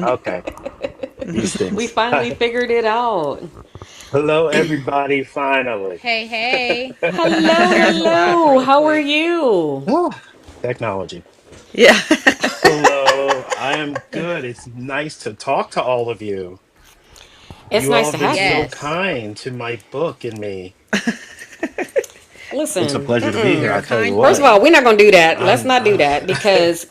Okay, these We things. finally Hi. figured it out. Hello, everybody, finally. Hey, hey. Hello, Sorry for loud hello. real How are quick. you? Oh, technology. Yeah. Hello, I am good. It's nice to talk to all of you. It's You nice all to have been have so you. Yes. kind to my book and me. It's a Listen, pleasure to be here, You're mm-mm. a I tell you kind First of what. all, person. we're not gonna do that. Let's I'm not do that because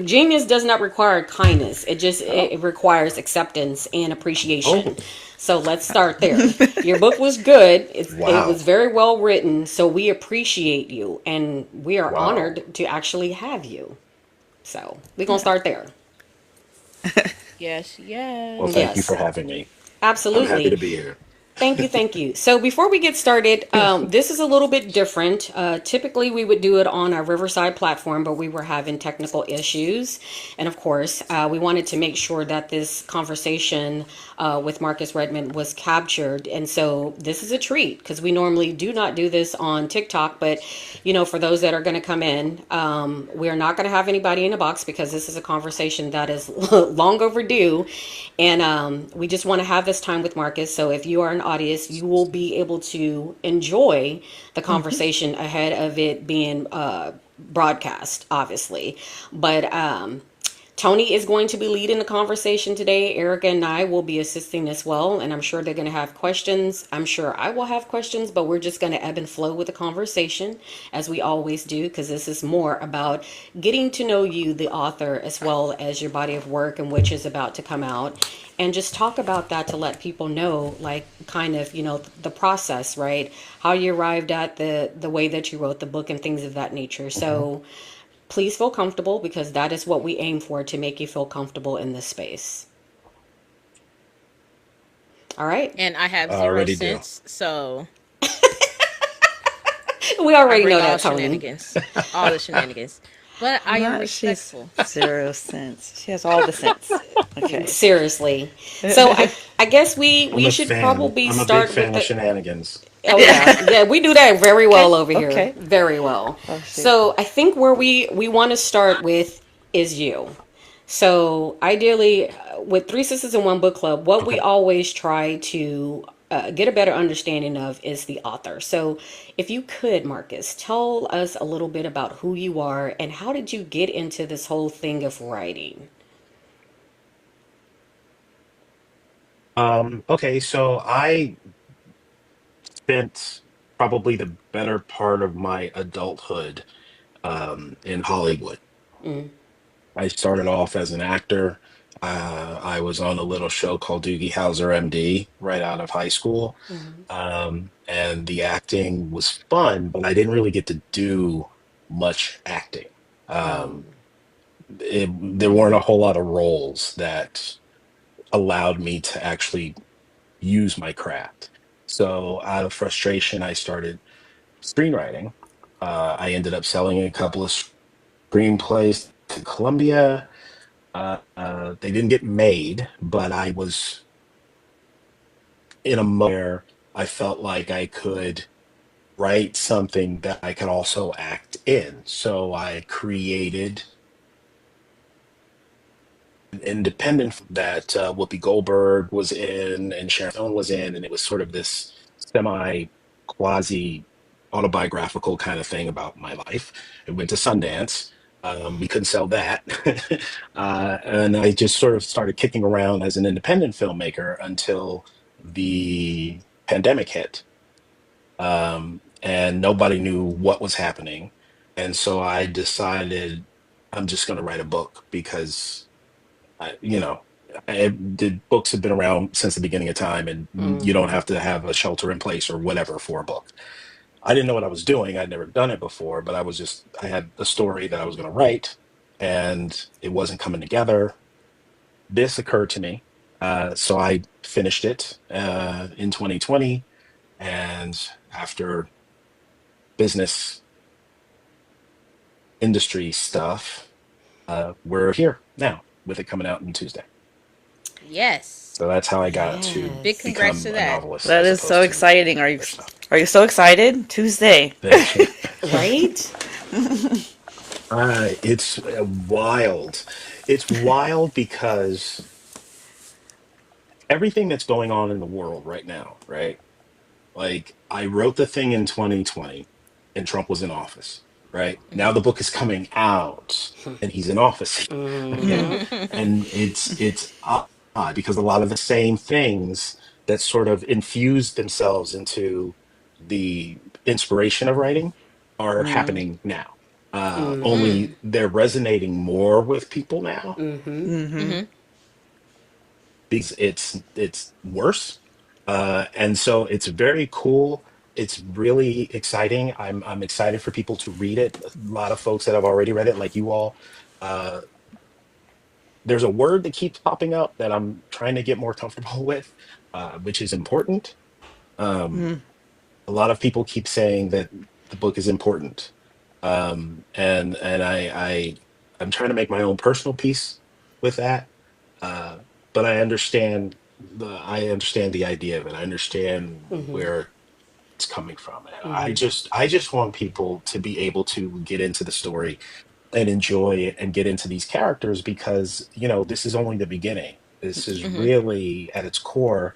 genius does not require kindness. oh, It requires acceptance and appreciation. oh, So let's start there. Your book was good. It was wow. very well written. So we appreciate you and we are Wow. honored to actually have you. So we're gonna Yeah. start there. Yes, Well, yes. thank you for Yes, having me. I'm happy absolutely. to be here. Thank you, thank you. So before we get started, this is a little bit different. Typically, we would do it on our Riverside platform, but we were having technical issues. And of course, we wanted to make sure that this conversation with Marcus Redmond was captured. And so this is a treat because we normally do not do this on TikTok. But, for those that are going to come in, we are not going to have anybody in the box because this is a conversation that is long overdue. And we just want to have this time with Marcus. So if you are an audience, you will be able to enjoy the Mhm. conversation ahead of it being broadcast, obviously. But Tony is going to be leading the conversation today. Erica and I will be assisting as well, and I'm sure they're going to have questions. I'm sure I will have questions, but we're just going to ebb and flow with the conversation as we always do, because this is more about getting to know you, the author, as well as your body of work and which is about to come out. And just talk about that to let people know, like, kind of, the process, right? How you arrived at the way that you wrote the book and things of that nature. Mhm. So, please feel comfortable because that is what we aim for to make you feel comfortable in this space. All right. And I have I zero already do. sense, so We I already bring know all that, Tony. shenanigans. All the shenanigans. But I am Not she's respectful. 0 cents. She has all the sense. Okay. Seriously. So I guess we I'm a should fan. probably I'm a big start with fan of the. shenanigans. Oh yeah, Yeah. yeah, we do that very Okay. well over here, Okay. very well. Oh shoot. So I think where we want to start with is you. So ideally, with Three Sisters in One Book Club, what we Okay. always try to get a better understanding of is the author. So if you could, Marcus, tell us a little bit about who you are and how did you get into this whole thing of writing? Okay, so I spent probably the better part of my adulthood in Hollywood. Mm, I started off as an actor. I was on a little show called Doogie Howser MD right out of high school. mm, And the acting was fun, but I didn't really get to do much acting. um, Um, there weren't a whole lot of roles that allowed me to actually use my craft. So out of frustration, I started screenwriting. I ended up selling a couple of screenplays to Columbia. They didn't get made, but I was in a mode where I felt like I could write something that I could also act in. So I created an independent that Whoopi Goldberg was in and Sharon Stone was in, and it was sort of this semi quasi autobiographical kind of thing about my life. It went to Sundance. We couldn't sell that. And I just sort of started kicking around as an independent filmmaker until the pandemic hit. And nobody knew what was happening. And so I decided I'm just going to write a book because you know, the books have been around since the beginning of time, and you don't mm-hmm. have to have a shelter in place or whatever for a book. I didn't know what I was doing. I'd never done it before, but I had a story that I was going to write, and it wasn't coming together. This occurred to me. So I finished it in 2020. And after business industry stuff, we're here now with it coming out on Tuesday. Yes. So that's how I got to Big Yes. congrats become to a that. novelist That as is so opposed to exciting. other stuff. Are you so excited? Tuesday. Thank you. Right? It's wild. It's wild because everything that's going on in the world right now, right? Like, I wrote the thing in 2020 and Trump was in office, right? Now the book is coming out and he's in office again. And it's odd because a lot of the same things that sort of infused themselves into the inspiration of writing are happening now. Only they're resonating more with people now Mm-hmm. because it's worse. And so it's very cool. It's really exciting. I'm excited for people to read it. A lot of folks that have already read it, like you all. Uh, there's a word that keeps popping up that I'm trying to get more comfortable with, which is important. Um, a lot of people keep saying that the book is important, and I'm trying to make my own personal peace with that. Uh, but I understand the idea of it. I understand where it's coming from, and I just want people to be able to get into the story and enjoy it and get into these characters because this is only the beginning. This is really at its core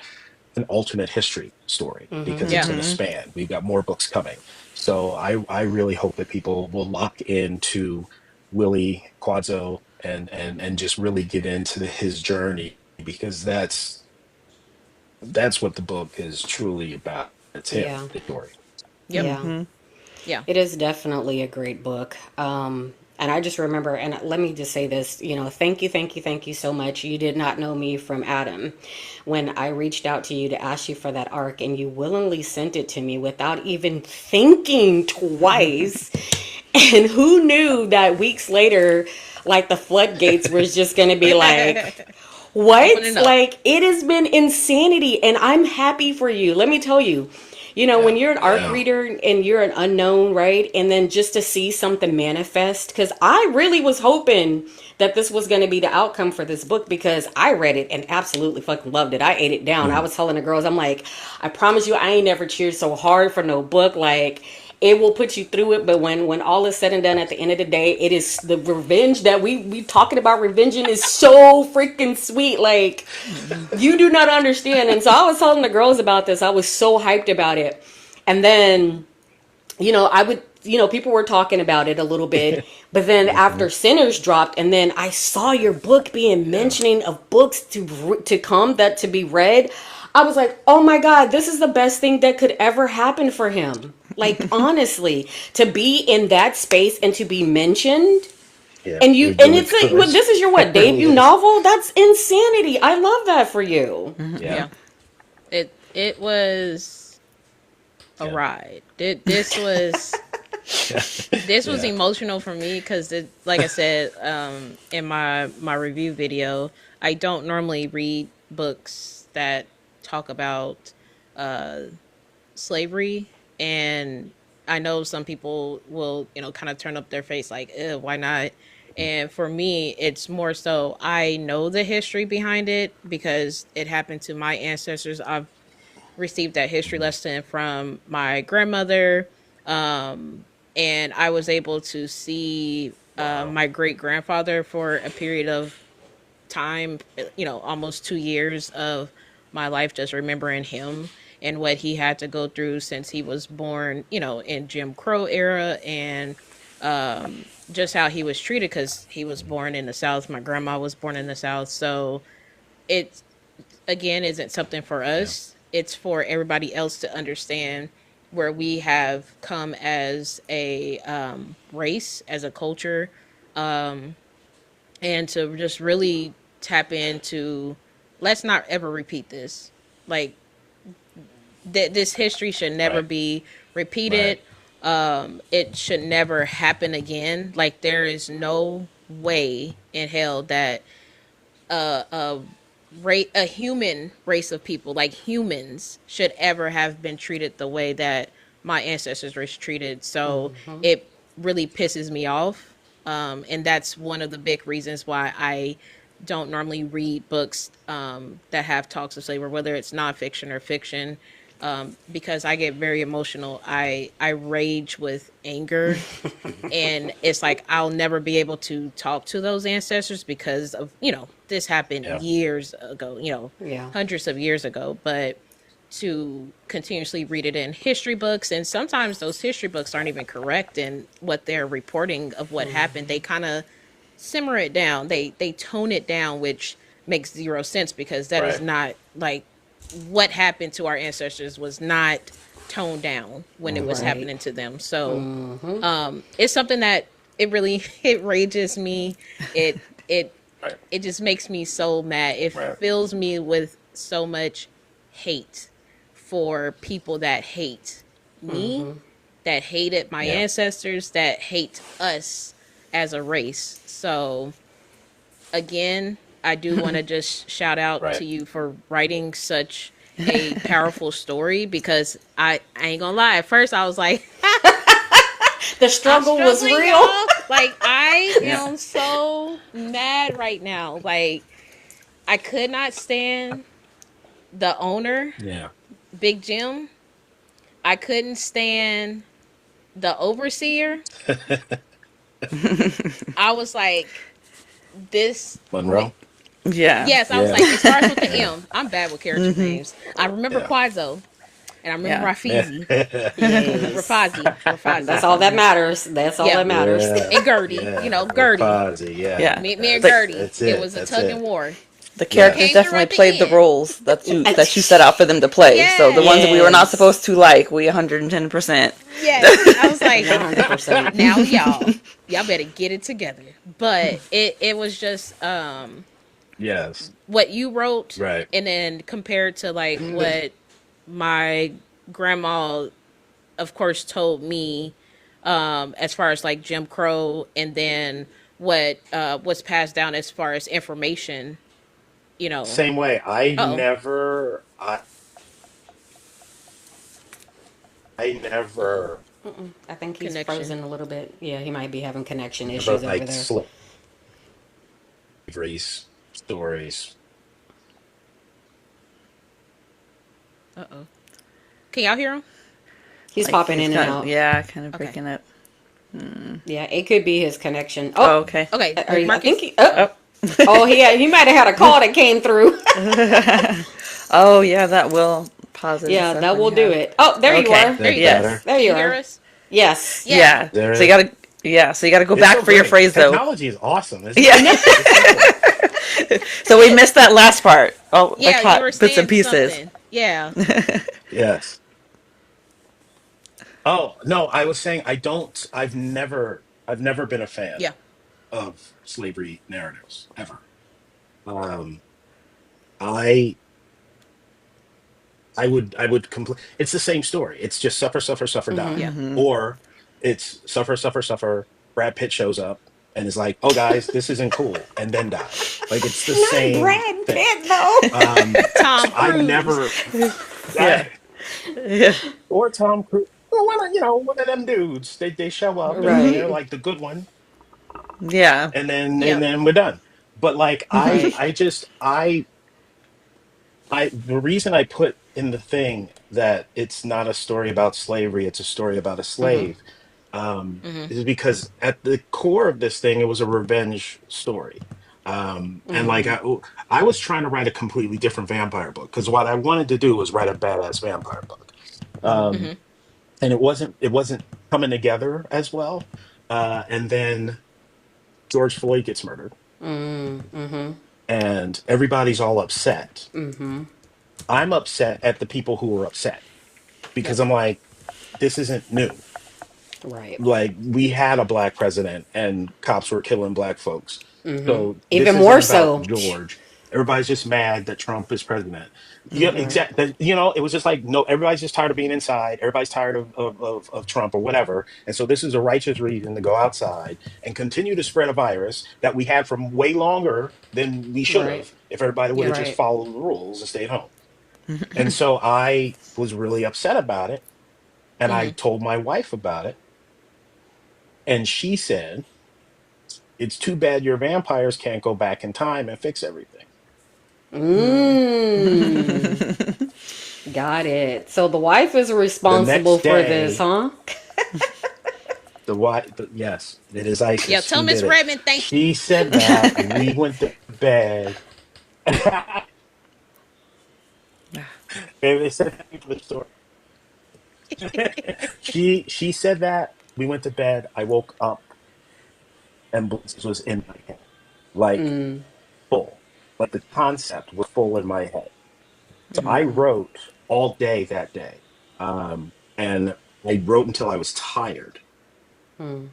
an alternate history story because it's Yeah. going to span. We've got more books coming. So I really hope that people will lock into Willie Quazzo and just really get into his journey because that's what the book is truly about. It's him, Yeah. the story. Yep. Yeah. Mm-hmm. Yeah. It is definitely a great book. And I just remember, and let me just say this, thank you, thank you, thank you so much. You did not know me from Adam. When I reached out to you to ask you for that arc, and you willingly sent it to me without even thinking twice. And who knew that weeks later, like the floodgates was just going to be like, what? Opening up. Like, it has been insanity, and I'm happy for you. Let me tell you, when Yeah, you're an arc yeah. reader and you're an unknown, right? And then just to see something manifest, because I really was hoping that this was going to be the outcome for this book because I read it and absolutely fucking loved it. I ate it down. I Mhm. was telling the girls, I'm like, I promise you, I ain't never cheered so hard for no book. Like, it will put you through it, but when all is said and done, at the end of the day, it is the revenge that we talking about. Revenging is so freaking sweet. Like, you do not understand. And so I was telling the girls about this. I was so hyped about it. And then, I would, people were talking about it a little bit. But then after Mhm. Sinners dropped, and then I saw your book being Yeah. mentioning of books to come that to be read. I was like, oh my God, this is the best thing that could ever happen for him. Like, honestly, to be in that space and to be mentioned. Yeah. And It really it's like, well, is. this is your It what, really debut is. novel? That's insanity. I love that for you. Yeah. Yeah. It was a Yeah. ride. This was Yeah. emotional for me because, like I said, in my review video, I don't normally read books that talk about uh slavery, and I know some people will, kind of turn up their face like, "Ew, why not?" And for me, it's more so I know the history behind it because it happened to my ancestors. I've received that history Mhm. lesson from my grandmother, um, and I was able to see Wow. my great grandfather for a period of time, almost 2 years of my life, just remembering him and what he had to go through since he was born, in Jim Crow era, and just how he was treated because he was born in the South. My grandma was born in the South. So it, again, isn't something for Yeah. us. It's for everybody else to understand where we have come as a race, as a culture, and to just really tap into, let's not ever repeat this. Like, this history should never Right. be Right. repeated. It should never happen again. Like, there is no way in hell that a a human race of people, like humans, should ever have been treated the way that my ancestors were treated. So it really pisses me off, and that's one of the big reasons why I don't normally read books that have talks of slavery, whether it's nonfiction or fiction, because I get very emotional. I rage with anger, and it's like I'll never be able to talk to those ancestors because of, this happened Yeah. years ago, Yeah. hundreds of years ago. But to continuously read it in history books, and sometimes those history books aren't even correct in what they're reporting of what happened. They kind of simmer it down. They tone it down, which makes zero sense because that is Right. not like what happened to our ancestors was not toned down when it was Right. happening to them. So it's something that it really it rages me. It it Right. it just makes me so mad. It Right. fills me with so much hate for people that hate me, that hated my Yeah. ancestors, that hate us as a race. So again, I do want to just shout out to Right. you for writing such a powerful story because I ain't gonna lie. At first, I was like, The I'm struggle was struggling, real. y'all. Like, I Yeah. am so mad right now. Like, I could not stand the owner, Yeah. Big Jim. I couldn't stand the overseer. I was like, this. Monroe. Yeah. Yes, I was Yeah. like, it starts with the Yeah. M. I'm bad with character names. I remember Yeah. Quadzo, and I remember Yeah. Rafizi, Yes. That's all that Rafazi. matters. That's all Yeah, that matters. Yeah. and Gertie. Yeah. Gertie. Rapazi. Yeah. Yeah. Me and Like Gertie. That's It it. was a That's tug and it. war. the characters Came Yes. through definitely at the played the end. roles that you set out for them to play. So the ones that we were not Yes. supposed to like, we 110%. Yes. I was like, 100%. now y'all better get it together. But it was just Yes. what you wrote, Right. and then compared to like what my grandma of course told me, as far as like Jim Crow, and then what was passed down as far as information, you know. Same way. I Oh, never. I never. I think he's connection. frozen a little bit. Yeah, he might be having connection Never issues over like there. slavery stories. Uh oh. Can y'all hear him? He's Like popping he's in and kind of, out. yeah, kind of Okay. breaking up. Yeah, it could be his connection. Oh, Oh, okay. Okay, are you, I think Marcus. he. Oh, Oh. oh, he might have had a call that came through. Oh, yeah, that will pause it and Yeah, stuff that when you will do have. it. Oh, there you Okay. are. There That you go. Yes. better. There Can you you hear are. us? Yes. Yeah. Yeah. There. So you gotta, yeah. So you gotta go It's back so for your great. phrase though. Technology is awesome, isn't it? Yeah. It's so cool. So we missed that last part. Oh, I Yeah, you were caught bits and saying pieces. something. Yeah. Yes. Oh no, I was saying I don't. I've never been a fan Yeah. of slavery narratives ever. Um, I I would complete. It's the same story. It's just suffer, suffer, suffer, die, Yeah. Hmm. or it's suffer, suffer, suffer. Brad Pitt shows up and is like, "Oh, guys, this isn't cool," and then dies. Like it's the Not same Brad thing. Pitt though. So Tom I Cruise. never, Yeah. I, Yeah. or Tom Cruise. Well, one of them dudes. They show up and they're Right. like the good one, Yeah. and then and Yep. then we're done. But like Right. I the reason I put in the thing that it's not a story about slavery, it's a story about a slave, Mm-hmm. is because at the core of this thing, it was a revenge story. And like I was trying to write a completely different vampire book because what I wanted to do was write a badass vampire book. Um, Mm-hmm. and it wasn't coming together as well. And then George Floyd gets murdered, and everybody's all upset. I'm upset at the people who were upset Yep. because I'm like, this isn't new. Right. Like we had a black president and cops were killing black folks. So this Even isn't more about so. George. Everybody's just mad that Trump is president. Yeah, Right. exactly. It was just like, no, everybody's just tired of being inside. Everybody's tired of Trump or whatever. And so this is a righteous reason to go outside and continue to spread a virus that we had from way longer than we should Right. have if everybody would You're have just right. followed the rules and stayed home. And so I was really upset about it. And I Mm-hmm. told my wife about it. And she said, it's too bad your vampires can't go back in time and fix everything. Mmm. Got it. So the wife is The responsible next for this, day, huh? yes, it is Yeah, ISIS. tell She Miss did it. Redmond thank you. She said that we went to bed. Maybe they said thank you for the story. She said that we went to bed. I woke up and Bliss was in my head, like full, like the concept was full in my head. So I wrote all day that day, and I wrote until I was tired. And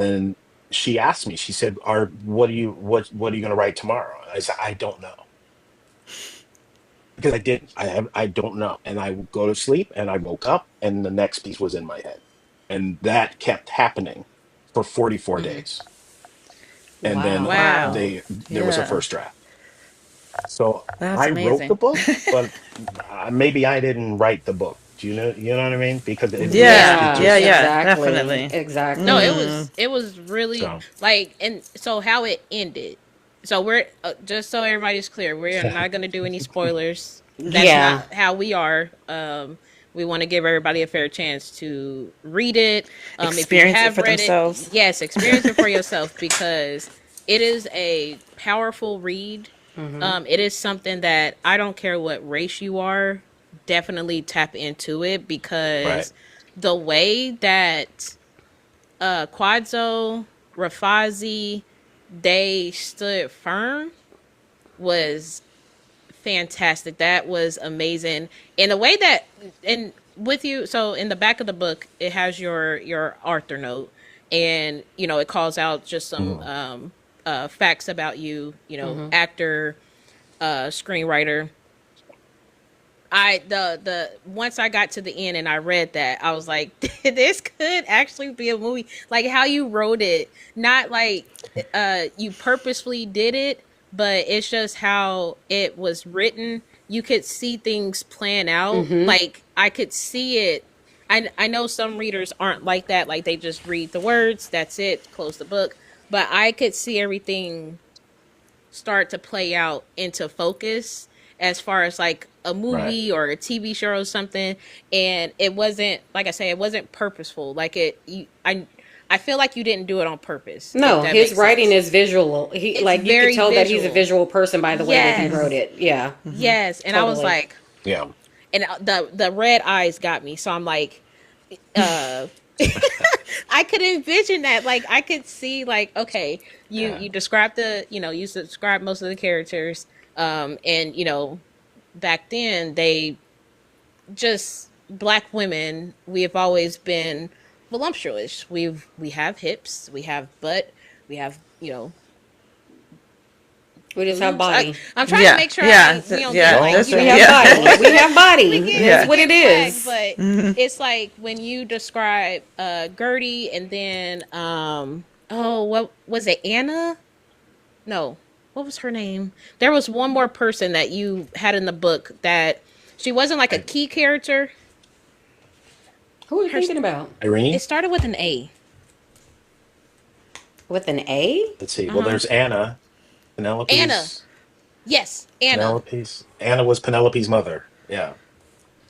then she asked me. She said, "Are what are you going to write tomorrow?" I said, "I don't know." Because I didn't. I don't know. And I would go to sleep and I woke up and the next piece was in my head. And that kept happening for 44 days. And then Wow. Wow. there was a Yeah. first draft. So That's I wrote the amazing. book, but maybe I didn't write the book. Do you know what I mean? Because it Yeah. Yeah. Yeah, just, Yeah. exactly. Definitely. No, it Exactly. was it was really so like, and so how it ended. So we're just so everybody's clear, we're not going to do any spoilers. That's Yeah. not how we are. We want to give everybody a fair chance to read it. If you Experience it have for read it, themselves. yes, experience it for yourself because it is a powerful read. It is something that I don't care what race you are, definitely tap into it right, because the way that Quadzo, Rafazi, they stood firm was fantastic. That was amazing. In the way that, and with you, so in the back of the book, it has your Arthur note, and it calls out just some mhm, facts about you. Actor, screenwriter. The once I got to the end and I read that, I was like, this could actually be a movie. Like how you wrote it, not like you purposefully did it, but it's just how it was written. You could see things plan out. Like I could see it. I know some readers aren't like that. Like they just read the words, that's it, close the book. But I could see everything start to play out into focus as far as like a right. movie or a TV show or something, and it wasn't, like I say, it wasn't purposeful. Like I feel like you didn't do it on purpose, if No, that his makes writing sense. is visual. He It's like you could very tell that he's a visual. visual person by the way that he wrote Yes. it. Yeah. Yes, and I was Totally. like, Yeah. and the red eyes got me, so I'm like, uh I could envision that. Like I could see like, okay, Yeah. you described you described most of the characters, and back then they just black women, we have always been voluptuous. We have hips, we have butt, we have We just have boobs. body. I'm trying to Yeah. make sure Yeah. we don't get Yeah. Don't like That's We say have it. yeah. body. Don't We say have it. body. It's we Yeah. what get it flagged, is. but it's like when you describe Gertie and then oh, what was it, Anna? No, what was her name? There was one more person that you had in the book that she wasn't like a I- key character. Who are you Her thinking about? It Irene? started with an A. With an A? Let's see. Uh Well, huh. there's Anna. Anna. Penelope's Yes, Anna. Anna was Penelope's mother. Yeah.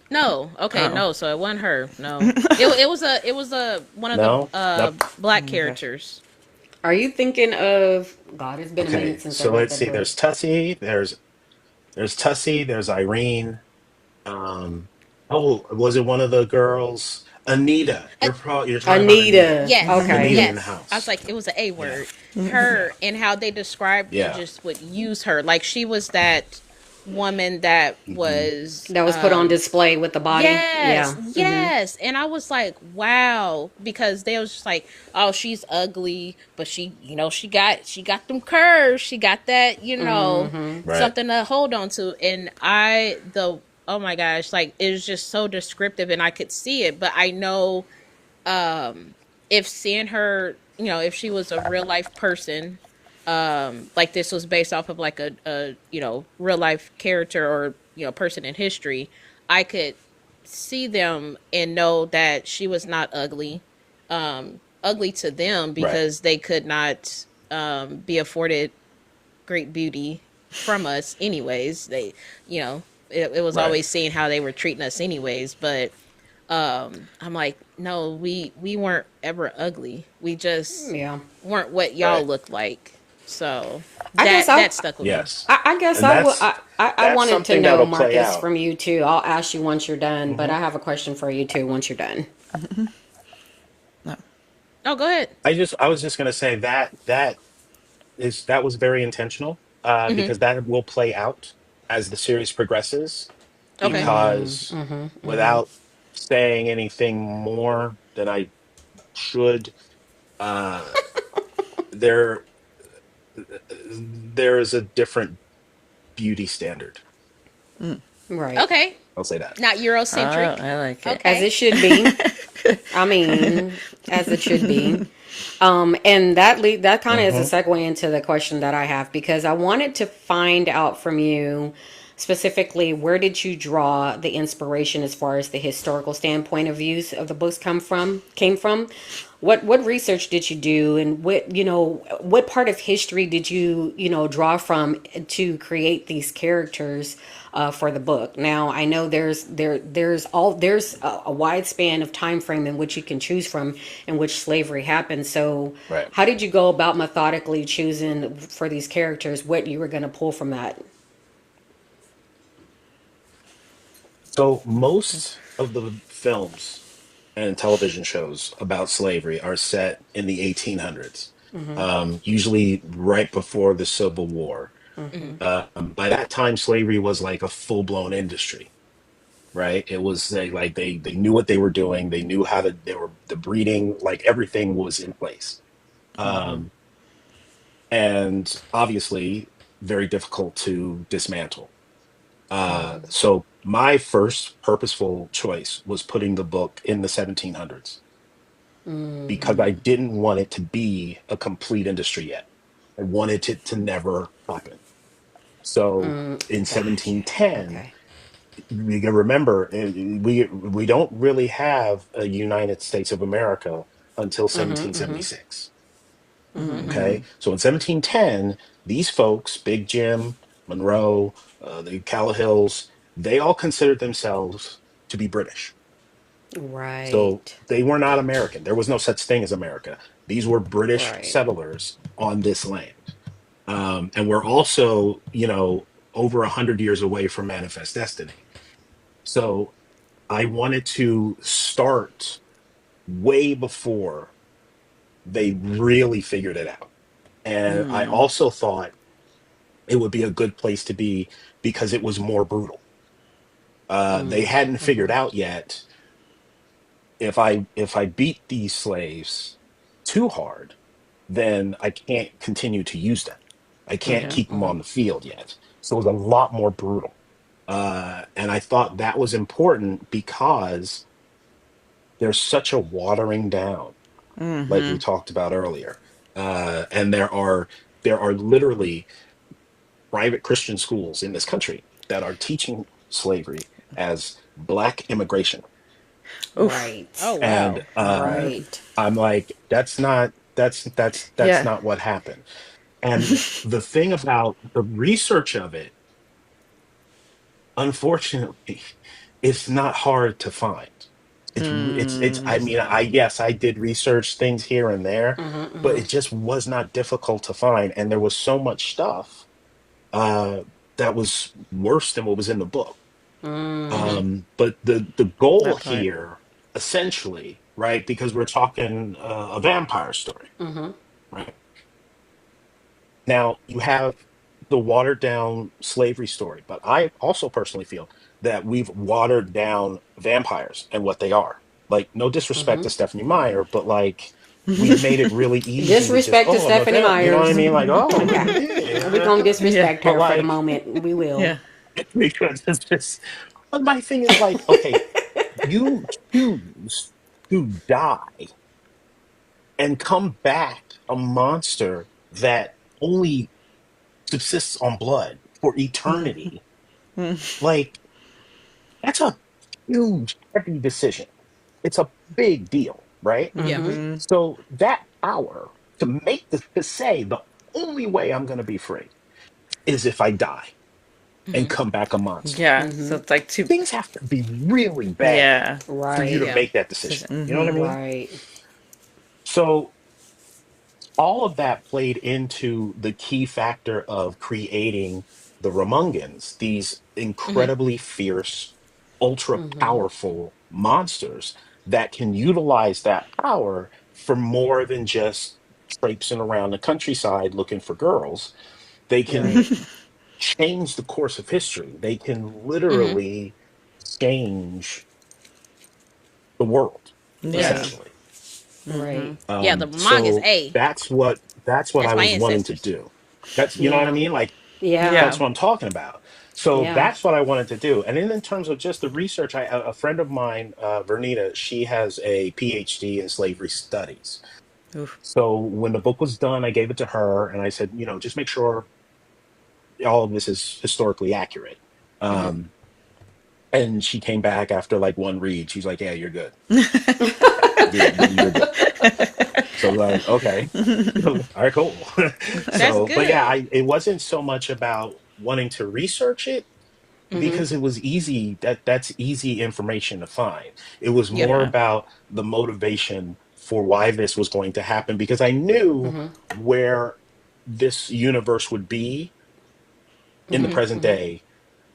No, okay, Oh. no. So it wasn't her. No, it was a one of the No? Nope. black Okay. characters. Are you thinking of God, it's been a minute Okay. since I So read let's that see. book. There's Tussie, there's Irene. Um was it one of the girls? Anita. Uh, You're talking about Anita. Anita. yes, Okay. Anita in the yes. I was house. like, it was an A Yeah. word. Her, Yeah. and how they described and Yeah. just would use her. Like she was that woman that Hmm. was That was put on display with the body. yes, Yeah. yes. And I was like, wow, because they was just like, oh, she's ugly, but she got them curves, she got that, Right. something to hold on to. And oh my gosh, like it was just so descriptive and I could see it, but I know if seeing her, if she was a real life person, like this was based off of like a real life character or person in history, I could see them and know that she was not ugly to them Right. because they could not be afforded great beauty from us anyways. They, you know it was Right. always seeing how they were treating us anyways. But I'm like, no, we weren't ever ugly. We just Yeah. weren't what y'all Right. looked like. So I guess that stuck with me. Yes. I guess And I will. I that's wanted to something know, that'll play Marcus, out. from you too. I'll ask you once you're done, but Hmm. I have a question for you too once you're done. No. Oh, go ahead. I was just gonna say that was very intentional, Hmm. because that will play out as the series progresses, Okay. because without saying anything more than I should, uh there there is a different beauty standard. Right. Okay. I'll say that. Not Oh, Eurocentric. I like it. As Okay. it should be. I mean, as it should be. And that kind of is a Hmm. segue into the question that I have, because I wanted to find out from you specifically, where did you draw the inspiration as far as the historical standpoint of views of the books came from? What research did you do, and what part of history did you draw from to create these characters for the book? Now I know there's a wide span of time frame in which you can choose from in which slavery happened. So Right. how did you go about methodically choosing for these characters what you were going to pull from that? So most of the films and television shows about slavery are set in the 1800s, usually right before the Civil War. Hmm. By that time, slavery was like a full blown industry, right? It was they knew what they were doing. They knew how to they were the breeding, like everything was in place, um, and obviously very difficult to dismantle. So my first purposeful choice was putting the book in the 1700s, because I didn't want it to be a complete industry yet. I wanted it to never happen. So in Got you. 1710, Okay. you can remember, we don't really have a United States of America until 1776. Okay, so in 1710, these folks, Big Jim, Monroe, the Callahills, they all considered themselves to be British. So Right. they were not American. There was no such thing as America. These were British Right. settlers on this land. And we're also, over 100 years away from Manifest Destiny. So I wanted to start way before they really figured it out. And I also thought it would be a good place to be because it was more brutal. They hadn't figured out yet, if I beat these slaves too hard, then I can't continue to use them. I can't Yeah. keep them on the field yet. So it was a lot more brutal. And I thought that was important because there's such a watering down, like we talked about earlier. And there are literally private Christian schools in this country that are teaching slavery as black immigration. Oof. Oh Right. And wow. Right. I'm like, that's Yeah. not what happened. And the thing about the research of it, unfortunately, it's not hard to find. It's I It's mean, not. I did research things here and there, but it just was not difficult to find. And there was so much stuff uh that was worse than what was in the book. Hmm. But the goal That part. here, essentially, right, because we're talking a vampire story, right? Now you have the watered down slavery story, but I also personally feel that we've watered down vampires and what they are. Like, no disrespect to Stephanie Meyer, but like we've made it really easy to just, Disrespect to oh, I'm a Stephanie vamp. You know what I Myers. mean? Like, oh, Okay. We're yeah. going to Yeah. disrespect But her for the like, moment. We will. Yeah. because it's just, but my thing is like, okay, you choose to die and come back a monster that only subsists on blood for eternity. Like, that's a huge, heavy decision. It's a big deal, right? Yeah. So that power to say the only way I'm going to be free is if I die. and come back a monster. Yeah. So it's like two. Things have to be really bad Yeah. for you to Right. Yeah. make that So, decision. You know what I mm-hmm. mean? Right. So all of that played into the key factor of creating the Romungans, these Hmm. incredibly fierce, ultra powerful monsters that can utilize that power for more than just traipsing around the countryside looking for girls. They can Right. change the course of history. They can Hmm. literally change the world, Yeah. Yes. essentially. Right. Yeah. The manga is So A. that's what I That's my was wanting to ancestors. do. That's, you know what I Yeah. mean? Like Yeah. that's Yeah. what I'm talking about. So Yeah. that's what I wanted to do. And then in terms of just the research, a friend of mine, Vernita, she has a PhD in slavery studies. Oof. So when the book was done, I gave it to her and I said, just make sure all of this is historically accurate. Hmm. Um, and she came back after like one read. She's like, "Yeah, you're good. You're good." So like, okay, all right, cool. That's So, but yeah, good. it wasn't so much about wanting to research it Mm-hmm. because it was easy. That's easy information to find. It was Yeah. more Yeah. about the motivation for why this was going to happen because I knew Mm-hmm. where this universe would be in the Hmm. present day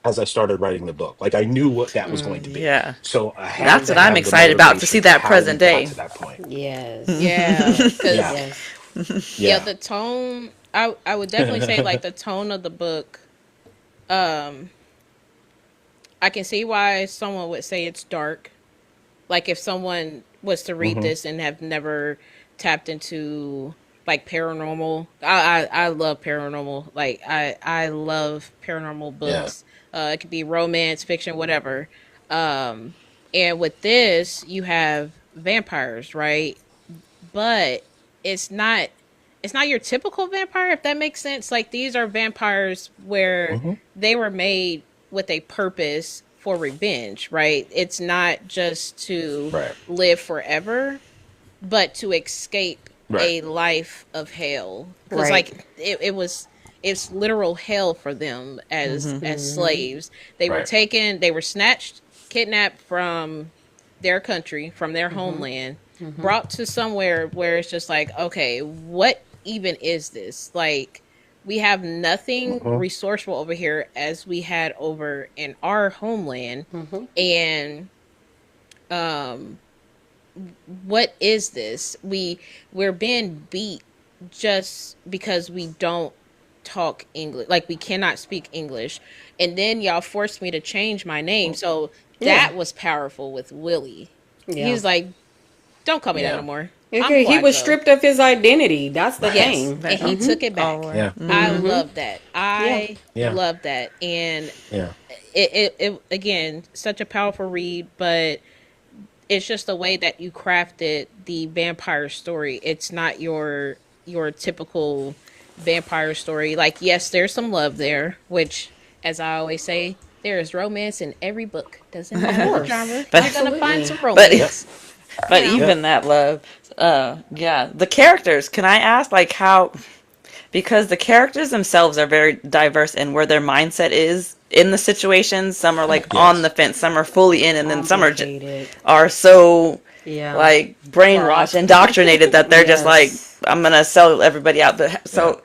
as I started writing the book. Like I knew what that was going to be. Yeah. So I had That's to what I'm have the excited about, to see motivation for that how we present got day. to that point. Yes. Yeah. Yeah. Because Yes. yeah, Yeah. the tone. I would definitely say like the tone of the book. Um, I can see why someone would say it's dark. Like if someone was to read Hmm. this and have never tapped into like paranormal, I love paranormal. Like I love paranormal Yeah. books. It could be romance, fiction, whatever. Um, and with this, you have vampires, right? But it's not it's not your typical vampire, if that makes sense. Like these are vampires where Hmm. they were made with a purpose for revenge, right? It's not just to Right. live forever, but to escape Right. a life of hell. Because Right. like it was it's literal hell for them as Mm-hmm. slaves. They were Right. taken, they were snatched, kidnapped from their country, from their Mm-hmm. homeland, Mm-hmm. brought to somewhere where it's just like, okay, what even is this? Like, we have nothing Hmm. resourceful over here as we had over in our homeland. Mm-hmm. And um what is this? We're being beat just because we don't talk English. Like we cannot speak English. And then y'all forced me to change my name. So Yeah. that was powerful with Willie. Yeah. He's like, don't call me that no Yeah. more. I'm Okay, he was Quaco. stripped of his identity. That's the Right. Yes. thing. And he But took it all back. right. Yeah. I Mm-hmm. love that. Yeah. I Yeah. love that. And Yeah. it again, such a powerful read, but it's just the way that you crafted the vampire story. It's not your typical vampire story. Like yes, there's some love there, which as I always say, there is romance in every book. Doesn't Of matter the course. genre. But You're gonna find Absolutely. some but Yep. romance. You but know. Yep. even that love, yeah, the characters. Can I ask, like, how, because the characters themselves are very diverse in where their mindset is in the situations. Some are like on the Yes. fence, some are fully in, and then some Complicated. are so Yeah. like Flawed. brainwashed, indoctrinated that they're just like, Yes. I'm gonna sell everybody out. But Yeah. so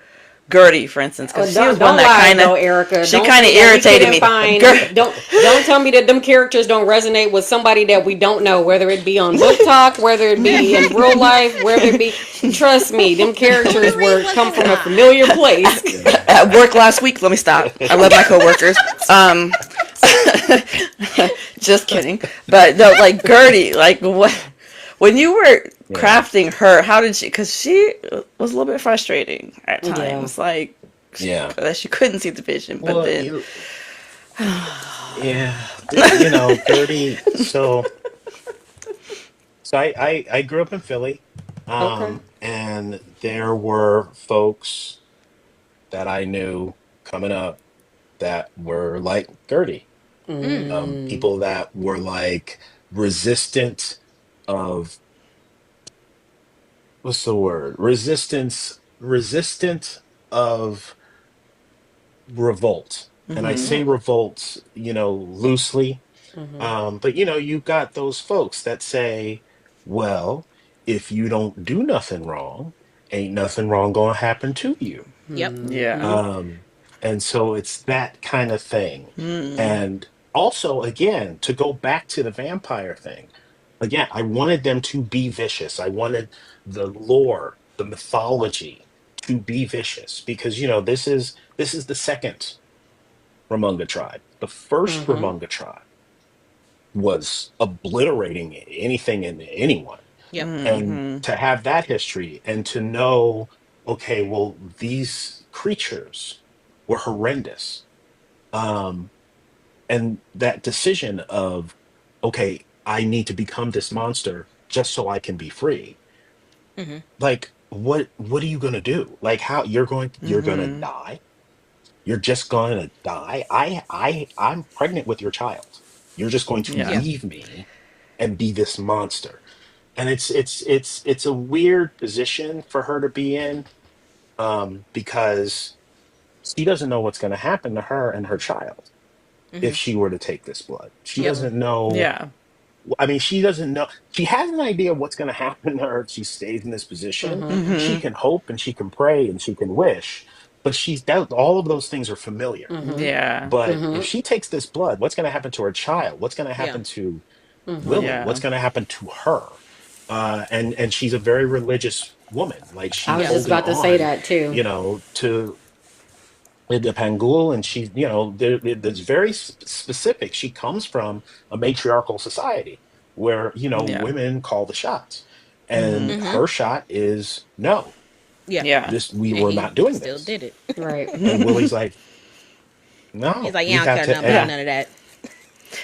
Gertie, for instance, because she was one Don't that lie kind of, though, Erica. she Don't kind of say that we irritated couldn't me. find. Ger- Don't tell me that them characters don't resonate with somebody that we don't know, whether it be on book talk, whether it be in real life, whether it be. Trust me, them Don't characters worry, it were come wasn't from a mine. familiar place. Yeah. at work last week. Let me stop. I love my coworkers. Just kidding. But no, like Gertie, like what, when you were Yeah. crafting her, how did she? Because she was a little bit frustrating at Yeah. times, like Yeah. that she couldn't see the vision. But Well, then, yeah. Gertie. So I grew up in Philly, Okay. and there were folks that I knew coming up that were like Gertie. Mm. Mm. People that were like resistant of what's the word? Resistant of revolt. And I say revolts, loosely. But you got those folks that say, well, if you don't do nothing wrong, ain't nothing wrong gonna happen to you. Yep. Yeah. Um, and so it's that kind of thing. Mm. And also, again, to go back to the vampire thing, again, I wanted them to be vicious. I wanted the lore, the mythology to be vicious because, this is the second Ramunga tribe. The first Ramunga tribe was obliterating anything and anyone. Yep. And Mm-hmm. to have that history and to know, okay, well, these creatures were horrendous. Um, and that decision of, okay, I need to become this monster just so I can be free. Mm-hmm. Like, what are you gonna do? Like, how you're gonna Mm-hmm. die? You're just gonna die? I'm pregnant with your child. You're just going to Yeah. Yeah. leave me and be this monster. And it's a weird position for her to be in, because she doesn't know what's going to happen to her and her child Mm-hmm. if she were to take this blood. She Yep. doesn't know. Yeah. I mean, she doesn't know. She has an idea of what's going to happen to her if she stays in this position. She Mm-hmm. can hope and she can pray and she can wish, but all of those things are familiar. Yeah. But if she takes this blood, what's going to happen to her child? What's going to Yeah. happen to Willie? Yeah. What's going to happen to her? And she's a very religious woman. Like, I she's was Yeah. just holding about to say on, that too. to the Pangul, and she's, there's very specific. She comes from a matriarchal society where, Yeah. women call the shots, and Mm-hmm. her shot is no. Yeah. Yeah. We And were he not doing still this. did it. Right. And Willie's like, He's no, like, we yeah, I don't have care to. nothing about And Yeah. none of that.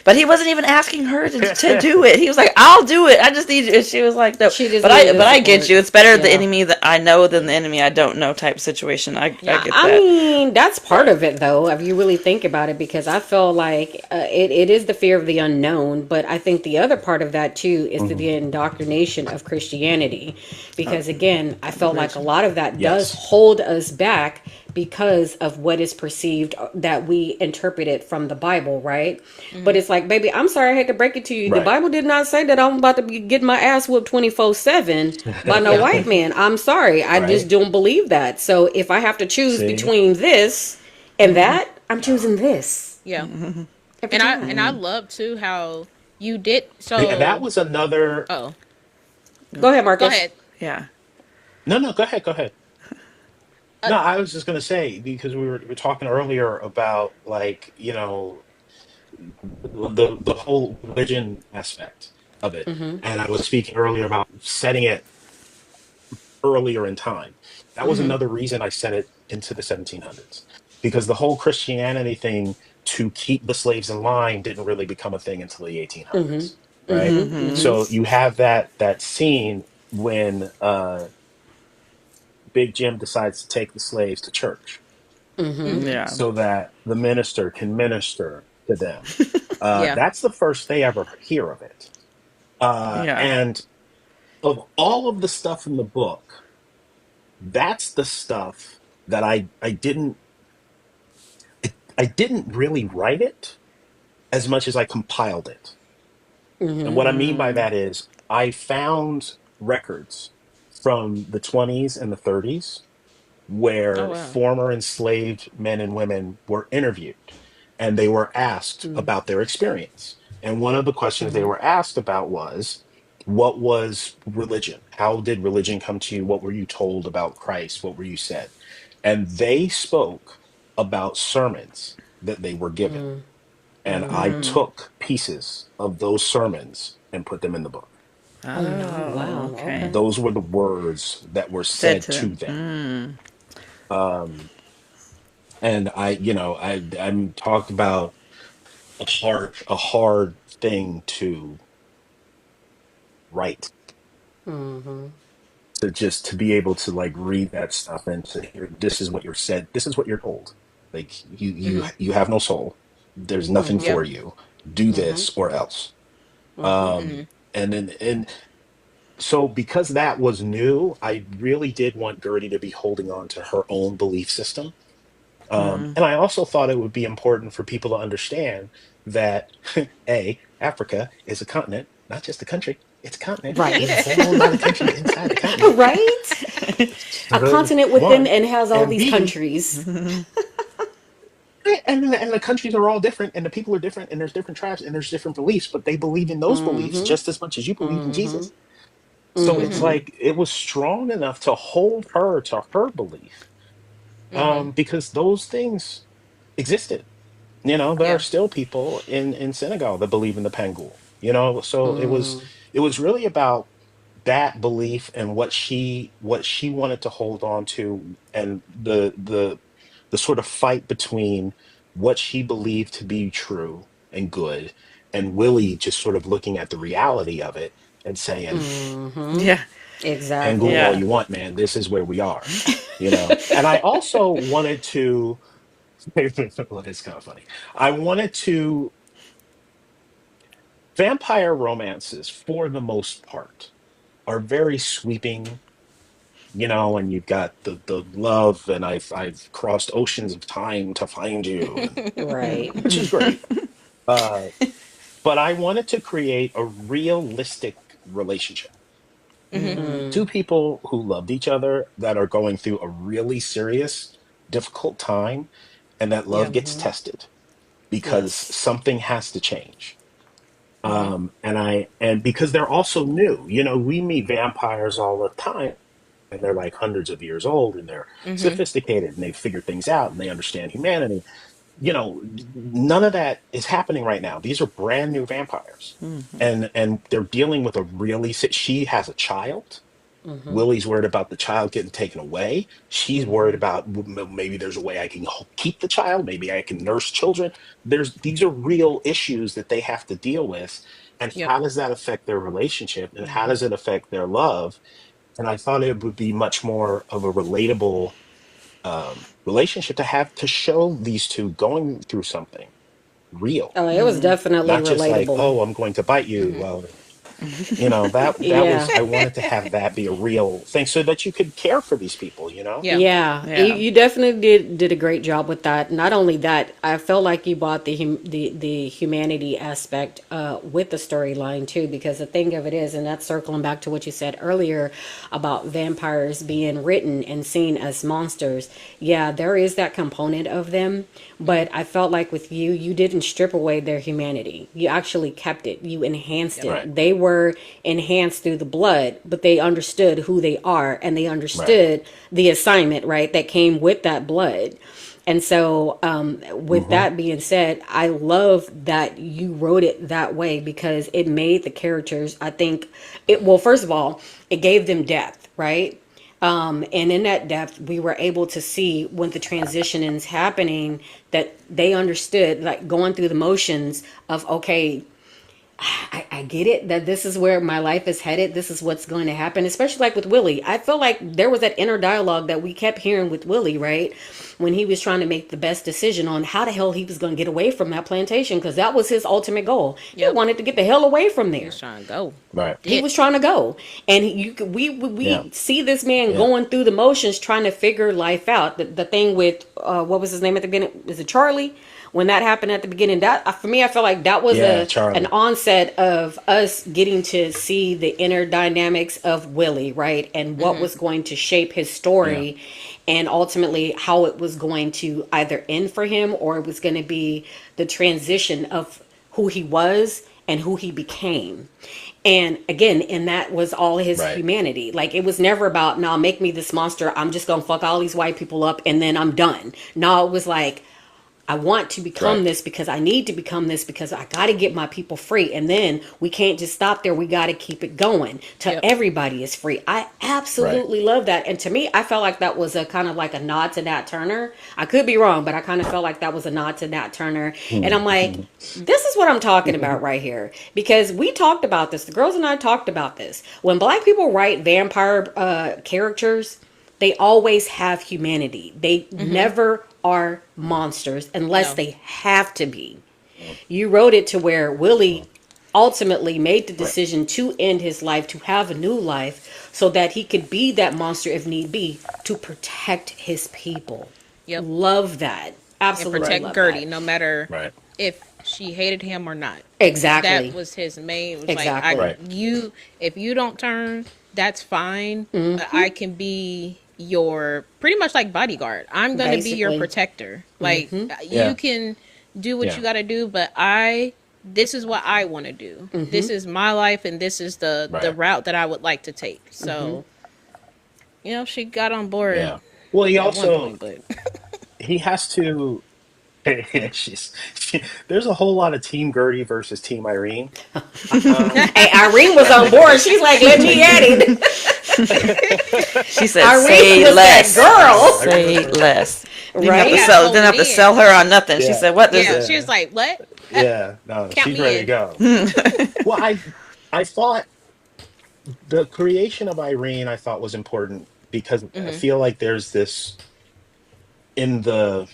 But he wasn't even asking her to do it. He was like, "I'll do it. I just need you." And she was like, "No." She just But needed I the but I get support. you. It's better the Yeah. enemy that I know than the enemy I don't know type situation. I Yeah. get I that. mean, that's part right. of it, though, if you really think about it, because I feel like it is the fear of the unknown. But I think the other part of that, too, is the Mhm. indoctrination of Christianity. Uh, Because, again, I felt like a Religion. lot of that does yes. hold us back because of what is perceived that we interpret it from the Bible, right? But Mm-hmm. it's like, baby, I'm sorry, I hate to break it to you. The Right. Bible did not say that I'm about to be getting my ass whooped 24/7 by no Yeah. white man. I'm sorry. I just Right. don't believe that. So if I have to choose See? between this and Mm-hmm. that, I'm choosing this Yeah. every And I time. love too how you did That so. was another. Oh, Go ahead, go Marcus. ahead. Yeah. No, no, go ahead. Go ahead. Uh, No, I was just going to say, because we were talking earlier about, like, the whole religion aspect of it. And I was speaking earlier about setting it earlier in time. That was another reason I set it into the 1700s, because the whole Christianity thing to keep the slaves in line didn't really become a thing until the 1800s, right? Mm-hmm. So you have that scene when Big Jim decides to take the slaves to church mm-hmm. Yeah. so that the minister can minister to them. Yeah. That's the first they ever hear of it. Yeah. And of all of the stuff in the book, that's the stuff that I didn't really write it as much as I compiled it. And what I mean by that is I found records from the 20s and the 30s Oh where wow. former enslaved men and women were interviewed and they were asked about their experience. And one of the questions they were asked about was, what was religion? How did religion come to you? What were you told about Christ? What were you said? And they spoke about sermons that they were given. And I took pieces of those sermons and put them in the book. Oh no! Oh, Wow. okay. Okay. Those were the words that were Said said to to them. them. And I'm talked about a hard thing to write, to just to be able to, like, read that stuff and to hear, this is what you're said, this is what you're told. Like, you Mm-hmm. you have no soul. There's nothing Yep. for you. Do this or else. Mm-hmm. And so, because that was new, I really did want Gertie to be holding on to her own belief system. And I also thought it would be important for people to understand that Africa is a continent, not just a country. It's a continent. Right. There's a whole lot of countries inside the continent. Right? A continent within One and has all and these B, countries. and the countries are all different, and the people are different, and there's different tribes, and there's different beliefs, but they believe in those beliefs just as much as you believe in Jesus. So it's like it was strong enough to hold her to her belief, because those things existed. There are Yeah. still people in Senegal that believe in the Pangul. So it was really about that belief and what she wanted to hold on to, and the sort of fight between what she believed to be true and good, and Willie just sort of looking at the reality of it and saying, Yeah. Pangul Exactly. all Yeah. you want, man, this is where we are. And I also wanted to well, it's kind of funny. I wanted to Vampire romances, for the most part, are very sweeping, and you've got the love, and I've crossed oceans of time to find you, and Right. which is great. Uh, but I wanted to create a realistic relationship. Two people who loved each other that are going through a really serious, difficult time, and that love Yep. gets tested because Yes. something has to change. And because they're also new, we meet vampires all the time, and they're like hundreds of years old, and they're sophisticated, and they figure things out, and they understand humanity. None of that is happening right now. These are brand new vampires, and they're dealing with a really she has a child. Willie's worried about the child getting taken away. She's worried about maybe there's a way I can keep the child. Maybe I can nurse children. These are real issues that they have to deal with. And Yep. how does that affect their relationship? And how does it affect their love? And I thought it would be much more of a relatable relationship to have to show these two going through something real, Oh, it was definitely not just like, relatable. oh, I'm going to bite you. Well, that was, Yeah. I wanted to have that be a real thing so that you could care for these people. Yeah. Yeah, you, Yeah. you definitely did a great job with that. Not only that, I felt like you brought the humanity aspect with the storyline too, because the thing of it is, and that's circling back to what you said earlier about vampires being written and seen as monsters. Yeah, there is that component of them, but I felt like with you, you didn't strip away their humanity. You actually kept it. You enhanced Yep. it. Right, They were enhanced through the blood, but they understood who they are, and they right. understood the assignment, right, that came with that blood. And so, with Hmm. that being said, I love that you wrote it that way because it made the characters, I think, well, first of all, it gave them depth, right? And in that depth, we were able to see when the transition is happening that they understood, like going through the motions of, okay, I get it that this is where my life is headed. This is what's going to happen, especially like with Willie. I feel like there was that inner dialogue that we kept hearing with Willie, right? When he was trying to make the best decision on how the hell he was going to get away from that plantation, because that was his ultimate goal. He Yep. wanted to get the hell away from He there. was trying to go. Right. He Did. was trying to go, and we Yeah. see this man Yeah. going through the motions, trying to figure life out. The thing with what was his name at the beginning? Is it Charlie? When that happened at the beginning, that for me, I felt like that was Yeah, a an Charlie. onset of us getting to see the inner dynamics of Willie, right, and what was going to shape his Yeah. story, and ultimately how it was going to either end for him or it was going to be the transition of who he was and who he became. And again, and that was all his Right. humanity. Like it was never about, now make me this monster. I'm just gonna fuck all these white people up and then I'm done. No, it was like, I want to become Right. this because I need to become this because I got to get my people free. And then we can't just stop there. We got to keep it going till Yep. everybody is free. I Right. absolutely love that. And to me, I felt like that was a kind of like a nod to Nat Turner. I could be wrong, but I kind of felt like that was a nod to Nat Turner. And I'm like, this is what I'm talking about right here. Because we talked about this. The girls and I talked about this. When black people write vampire characters, they always have humanity. They never are monsters unless No. they have to be. You wrote it to where Willie ultimately made the Right. decision to end his life, to have a new life, so that he could be that monster if need be to protect his people. Yep. Love that. And Absolutely Right. protect love Gertie that. no matter Right. if she hated him or not. That Exactly. was his main. It was like Exactly. Right. if you don't turn, that's fine. But I can be your pretty much like bodyguard. I'm gonna be your Basically. protector. Like you Yeah. can do what you Yeah. gotta do, but this is what I want to do. This is my life, and this is the Right. route that I would like to take. So she got on board Yeah. Well, he at one also point, but he has to. There's a whole lot of Team Gertie versus Team Irene. Um, Hey, Irene was on board. She's like, let me at it. She said, Irene "Say was that less, yeah, girl. Irene say was. less." she had to hold Didn't it have to sell in. her on nothing. She Yeah. said, "What does?" Yeah, she was Yeah. like, "What? Yeah. No, Count she's me ready to in." go. Well, I thought the creation of Irene I thought was important because I Hmm. feel like there's this in the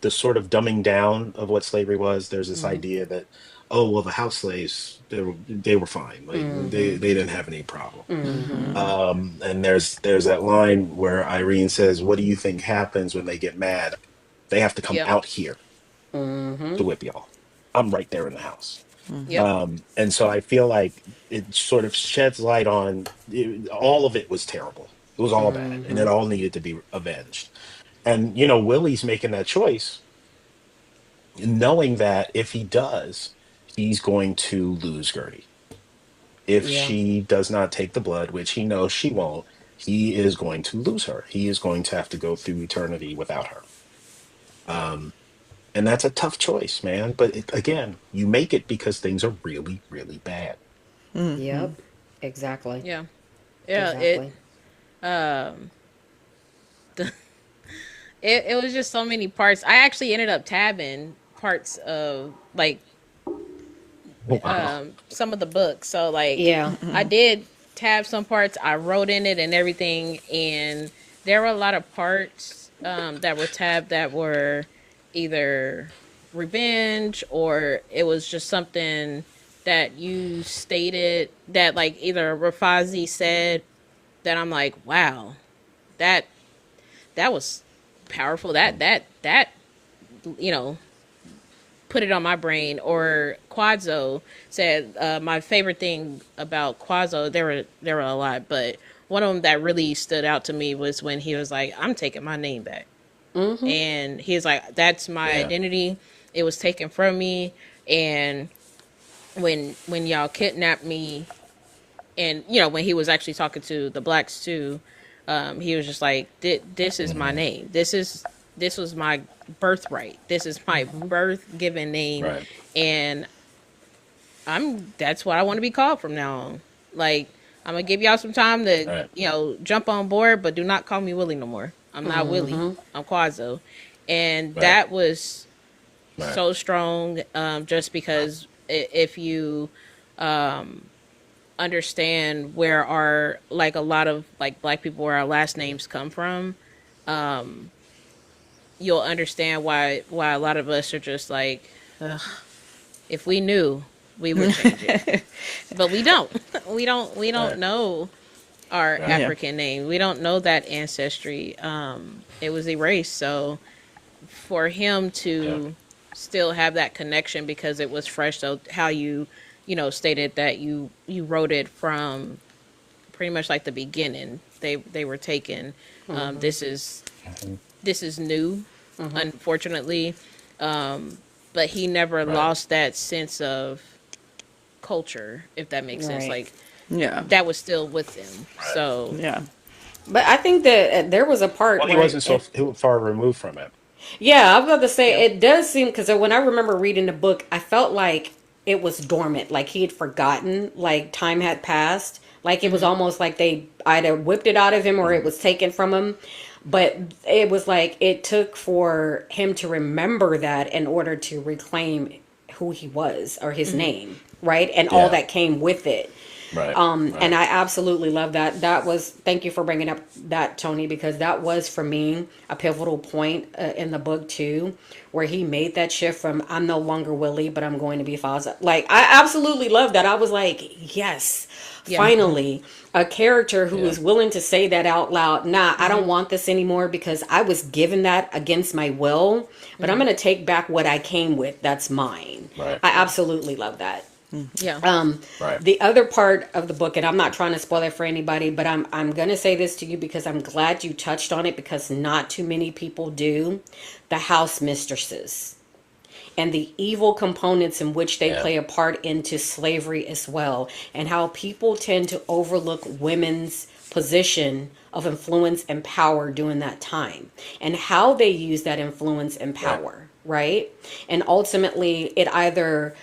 sort of dumbing down of what slavery was. There's this idea that, oh well, the house slaves they were fine, like they didn't have any problem. And there's that line where Irene says, "What do you think happens when they get mad? They have to come Yep. out here to whip y'all. I'm right there in the house." Yep. And so I feel like it sort of sheds light on all of it was terrible. It was all bad, and it all needed to be avenged. And Willie's making that choice, knowing that if he does, he's going to lose Gertie. If Yeah. she does not take the blood, which he knows she won't, he is going to lose her. He is going to have to go through eternity without her. And that's a tough choice, man. But again, you make it because things are really, really bad. Yep. Exactly. Yeah. Yeah. Exactly. Um it was just so many parts. I actually ended up tabbing parts of like Wow. some of the books. So like Yeah. I did tab some parts. I wrote in it and everything, and there were a lot of parts that were tabbed that were either revenge or it was just something that you stated that like either Rafazi said that I'm like, wow, that that was powerful. That you know put it on my brain. Or Quadzo said my favorite thing about Quadzo. There were a lot, but one of them that really stood out to me was when he was like, "I'm taking my name back," and he's like, "That's my Yeah. identity. It was taken from me, and when y'all kidnapped me." And when he was actually talking to the blacks too, he was just like, "This is my Mhm. name. This was my birthright. This is my birth given name, Right. and that's what I want to be called from now on. Like, I'm gonna give y'all some time to Right. jump on board, but do not call me Willie no more. I'm not Willie. I'm Quazo." And Right. that was Right. so strong, just because if you understand where our like a lot of like black people where our last names come from, you'll understand why a lot of us are just like, ugh, if we knew, we would change it, but we don't. We don't Right. know our Right. Yeah. African name. We don't know that ancestry. It was erased. So for him Yeah. to still have that connection because it was fresh. So how stated that you wrote it from pretty much like the beginning. They were taken. This is new, unfortunately. But he never Right. lost that sense of culture, if that makes sense. Right. Like Yeah. that was still with him. Right. So Yeah. But I think that there was a part Well, he where wasn't so far removed from it. yeah, I was about to say yeah. it does seem because when I remember reading the book, I felt like it was dormant, like he had forgotten, like time had passed, like it was Hmm. almost like they either whipped it out of him or it Mhm. was taken from him. But it was like it took for him to remember that in order to reclaim who he was or his name, right? And all Yeah. that came with it. Right. And Right. I absolutely love that. That was, thank you for bringing up that, Tony, because that was for me a pivotal point in the book too, where he made that shift from I'm no longer Willie, but I'm going to be Faza. Like, I absolutely love that. I was like, yes, Yeah. finally, a character who Yeah. is willing to say that out loud. Nah, I don't want this anymore because I was given that against my will, but I'm going to take back what I came with. That's mine. Right. I absolutely love that. Yeah. Right. The other part of the book, and I'm not trying to spoil it for anybody, but I'm gonna say this to you because I'm glad you touched on it because not too many people do. The house mistresses and the evil components in which they Yeah. play a part into slavery as well, and how people tend to overlook women's position of influence and power during that time, and how they use that influence and Right. power, right? And ultimately, it either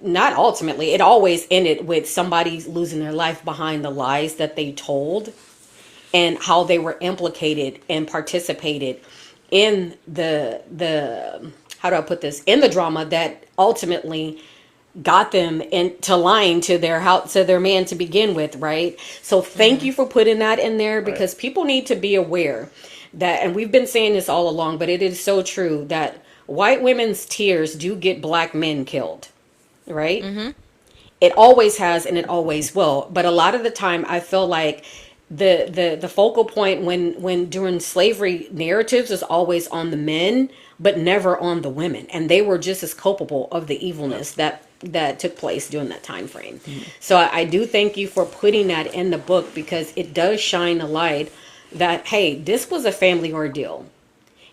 not ultimately, it always ended with somebody losing their life behind the lies that they told, and how they were implicated and participated in the how do I put this, in the drama that ultimately got them into lying to their house, to their man to begin with, right? So thank you for putting that in there Right. because people need to be aware that, and we've been saying this all along, but it is so true that white women's tears do get black men killed, right? It always has and it always will. But a lot of the time I feel like the focal point when during slavery narratives is always on the men but never on the women, and they were just as culpable of the Yeah. evilness that took place during that time frame. So I do thank you for putting that in the book because it does shine a light that hey, this was a family ordeal.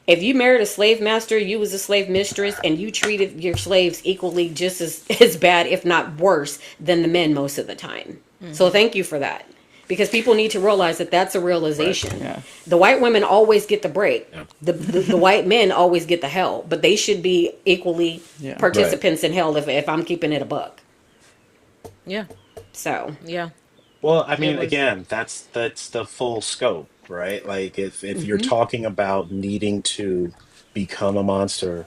If you married a slave master, you was a slave mistress, and you treated your slaves equally just as bad, if not worse, than the men most of the time. So thank you for that. Because people need to realize that that's a Right. realization. Yeah. The white women always get the break. Yeah. The white men always get the hell, but they should be equally Yeah. Right. participants in hell if I'm keeping it a buck. Yeah. So, Yeah. Well, I It mean, was. again, that's the full scope, right? Like if you're talking about needing to become a monster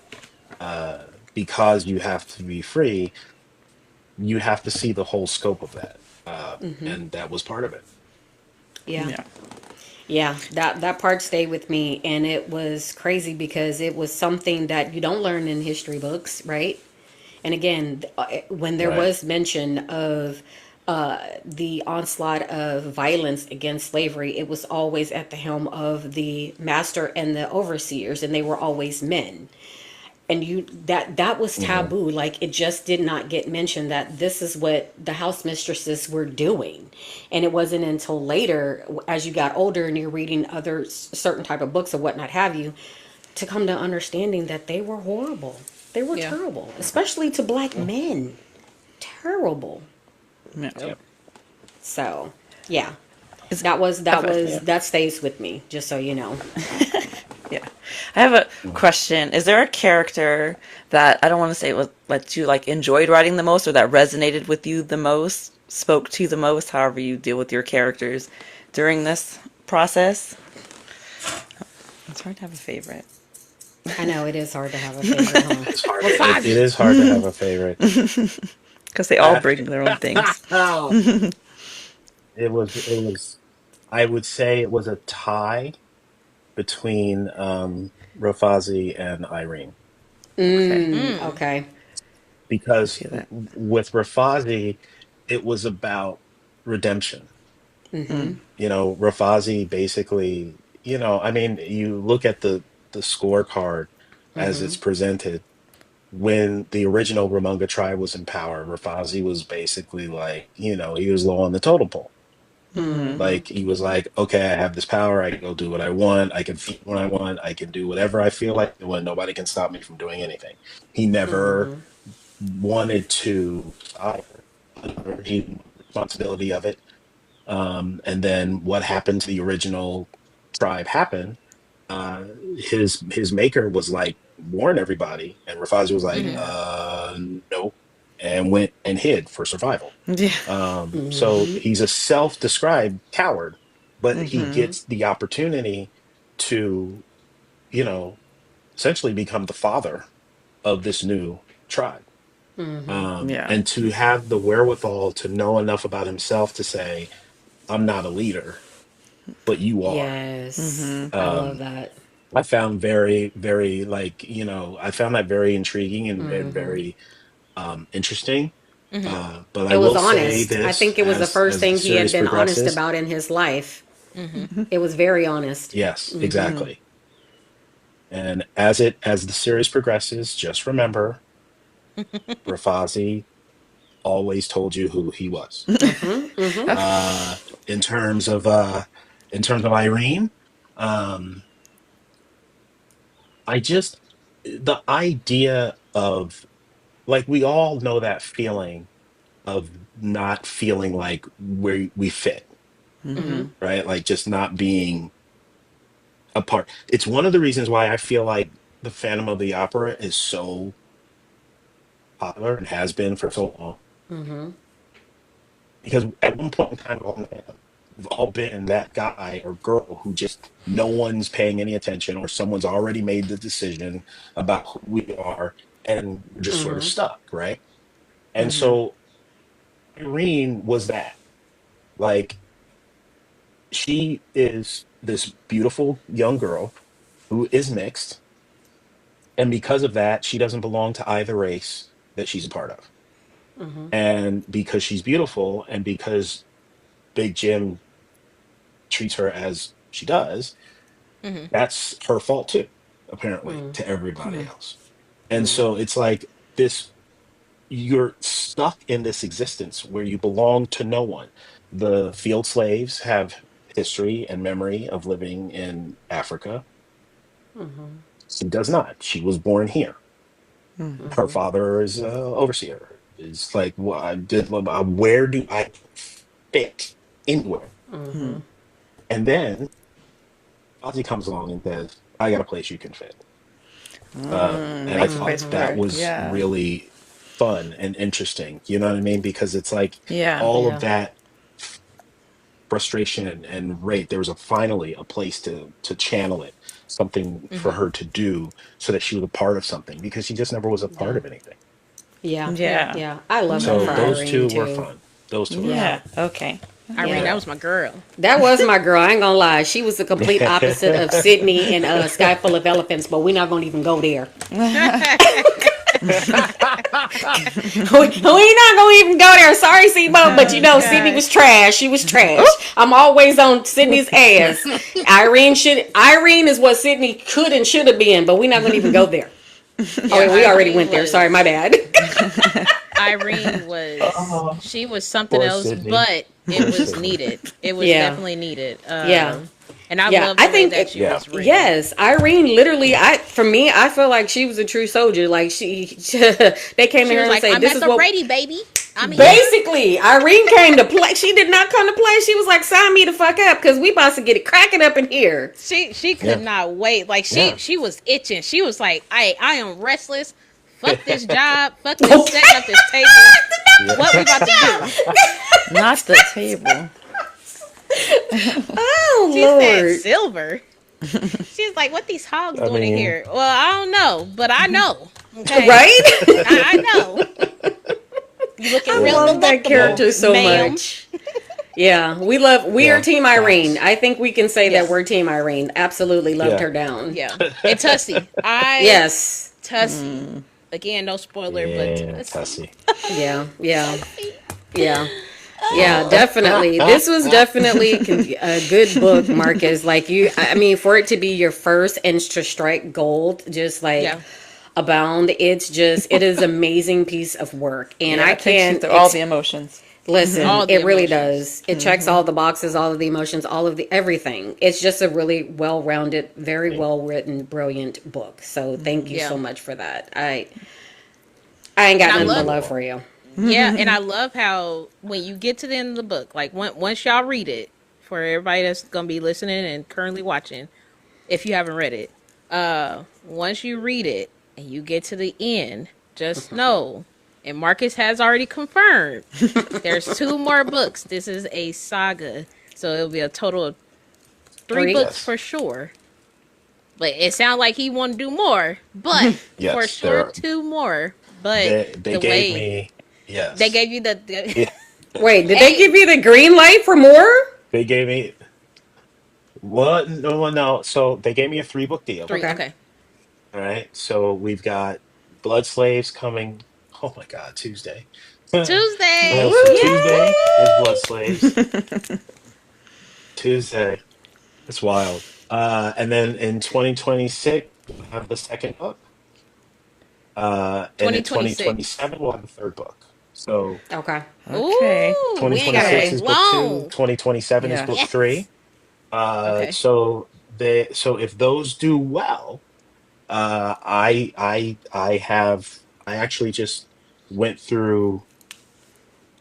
because you have to be free, you have to see the whole scope of that. And that was part of it. yeah. Yeah. Yeah, that part stayed with me, and it was crazy because it was something that you don't learn in history books, right? And again, when there Right. was mention of the onslaught of violence against slavery, it was always at the helm of the master and the overseers, and they were always men. And you that was Hmm. taboo. Like it just did not get mentioned that this is what the house mistresses were doing. And it wasn't until later, as you got older and you're reading other certain type of books or whatnot have you, to come to understanding that they were horrible. They were Yeah. terrible, especially to black men. Terrible. Yeah. Yep. Yep. So, yeah. Is Yeah. That stays with me, just so you know. Yeah. I have a question. Is there a character that I don't want to say was that you like enjoyed writing the most or that resonated with you the most, spoke to you the most, however you deal with your characters during this process? It's hard to have a favorite. I know it is hard to have a favorite, huh? It's hard. Well, It Fox. is hard to have a favorite. Because they all I, bring their own things. it was. I would say it was a tie between Rafazi and Irene Okay. Mm. Okay. I because see that. with Rafazi, it was about redemption. Mm. Rafazi basically, I mean, you look at the scorecard as it's presented. When the original Ramunga tribe was in power, Rafazi was basically like, he was low on the totem pole. Mm-hmm. Like he was like, okay, I have this power. I can go do what I want. I can feed when I want. I can do whatever I feel like doing. Nobody can stop me from doing anything. He never wanted to he responsibility of it. And then what happened to the original tribe happened. Uh, his maker was like, warn everybody, and Rafazi was like, Mm-hmm. Yeah. no, and went and hid for survival. Yeah. So he's a self-described coward, but he Mm-hmm. gets the opportunity to, you know, essentially become the father of this new tribe. Yeah. And to have the wherewithal to know enough about himself to say, I'm not a leader, but you are. Yes. Mm-hmm. I love Um, that. I found very, very like, I found that very intriguing and very interesting. Mm-hmm. But I It was will say honest. I this think it was the first as the thing he had series been honest progresses. about in his life. Mm-hmm. It was very honest. Yes, Mm-hmm. exactly. And as the series progresses, just remember Rafazi always told you who he was. Mm-hmm. Mm-hmm. Uh, in terms of Irene, um, I just the idea of, like, we all know that feeling of not feeling like we fit, Mm-hmm. Mm-hmm. right? Like just not being a part. It's one of the reasons why I feel like the Phantom of the Opera is so popular and has been for so long. Mm-hmm. Because at one point in time, we've all been that guy or girl who just no one's paying any attention, or someone's already made the decision about who we are, and we're just sort of Mm-hmm. stuck, right? And Mm-hmm. so Irene was that. Like, she is this beautiful young girl who is mixed, and because of that, she doesn't belong to either race that she's a part of. Mm-hmm. And because she's beautiful, and because Big Jim treats her as she does, Mm-hmm. that's her fault too, apparently, to everybody Mm-hmm. else. And so it's like this, you're stuck in this existence where you belong to no one. The field slaves have history and memory of living in Africa. Mm-hmm. She does not. She was born here. Her Mm-hmm. father is a overseer. It's like, where do I fit anywhere? Mm-hmm. And then Ozzy comes along and says, I got a place you can fit. And I Makes thought place Mm-hmm. that better. was Yeah. really fun and interesting. You know what I mean? Because it's like Yeah. all of Yeah. that frustration and rage, there was finally a place to channel it, something for Mm-hmm. her to do, so that she was a part of something, because she just never was a part Yeah. of anything. Yeah. Yeah. Yeah. Yeah. I love that So for those Nice. Irene two were too. fun. Those two were Yeah. fun. Yeah. Okay. Irene, Yeah. that Yeah. was my girl. That was my girl. I ain't gonna lie. She was the complete opposite of Sydney in Sky Full of Elephants, but we're not gonna even go there. We're not gonna even go there. Sorry, Sebo, but you Oh know Sydney was gosh. trash. She was trash. I'm always on Sydney's ass. Irene is what Sydney could and should have been, but we're not gonna even go there. Oh Yeah, wait, we already went there. Sorry, my bad. Irene was Oh, she was something poor else, Sydney. but it Poor was Sydney. needed. It was Yeah. definitely needed. Yeah. And I Yeah, love I the way think that she Yeah. was written. yes, Irene literally for me I feel like she was a true soldier. Like she they came to She her was and like, say "I'm this at is the what ready, baby. I'm here." basically Irene came to play. She did not come to play. She was like sign me the fuck up cuz we about to get it cracking up in here. She could Yeah. not wait. Like Yeah. she was itching. She was like, I am restless. Fuck this job. Fuck this Okay. setting up this table. Yeah. What we about to do? Not the table. Oh She said Lord. silver. She's like, what these hogs I doing in mean, here? Well, I don't know, but I know. Okay, Right? I know. You looking I real yeah. love that delectable, Well, character so ma'am. much. Yeah, we are yeah. team Irene. Facts. I think we can say that Yeah, we're team Irene. Absolutely loved Yeah. her down. yeah. And Tussie, Yes. Tussie. Again, no spoiler, but Yeah. Tussie, Tessie. Yeah. Yeah. Yeah. Yeah, oh, definitely. This was definitely a good book, Marcus. Like I mean, for it to be your first and to strike gold, just like yeah, abound, it is amazing piece of work. And Yeah. I It takes you can't through all the emotions. listen, all the it really emotions. does. It checks all the boxes, all of the emotions, all of the everything. It's just a really well-rounded, very well written, brilliant book. So thank you Yeah, so much for that. I ain't and got I nothing You're but love, love welcome. for you. yeah, and I love how when you get to the end of the book, like once y'all read it, for everybody that's gonna be listening and currently watching, if you haven't read it, once you read it and you get to the end, just know, and Marcus has already confirmed, there's two more books. This is a saga, so it'll be a total of three Three? books Yes. for sure. But it sounds like he want to do more, but for Yes. There sure are. two more. but they the gave way me, they yes. gave you the Yeah, Wait, did they hey give you the green light for more? they gave me what? No, no, no. So they gave me a 3 book deal. three. Okay. Okay, All right. So we've got Blood Slaves coming. Oh my God, Tuesday. Tuesday. So Woo! Tuesday is Blood Yay! Slaves. Tuesday. It's wild. And then in 2026, we'll have the second book. And in 2026. 2027, we'll have the third book. So Okay. Okay. Ooh, we ain't gotta 2026 wait Okay. is book two, long. 2027 is Yeah. book Yes. three. Okay. So if those do well, I actually just went through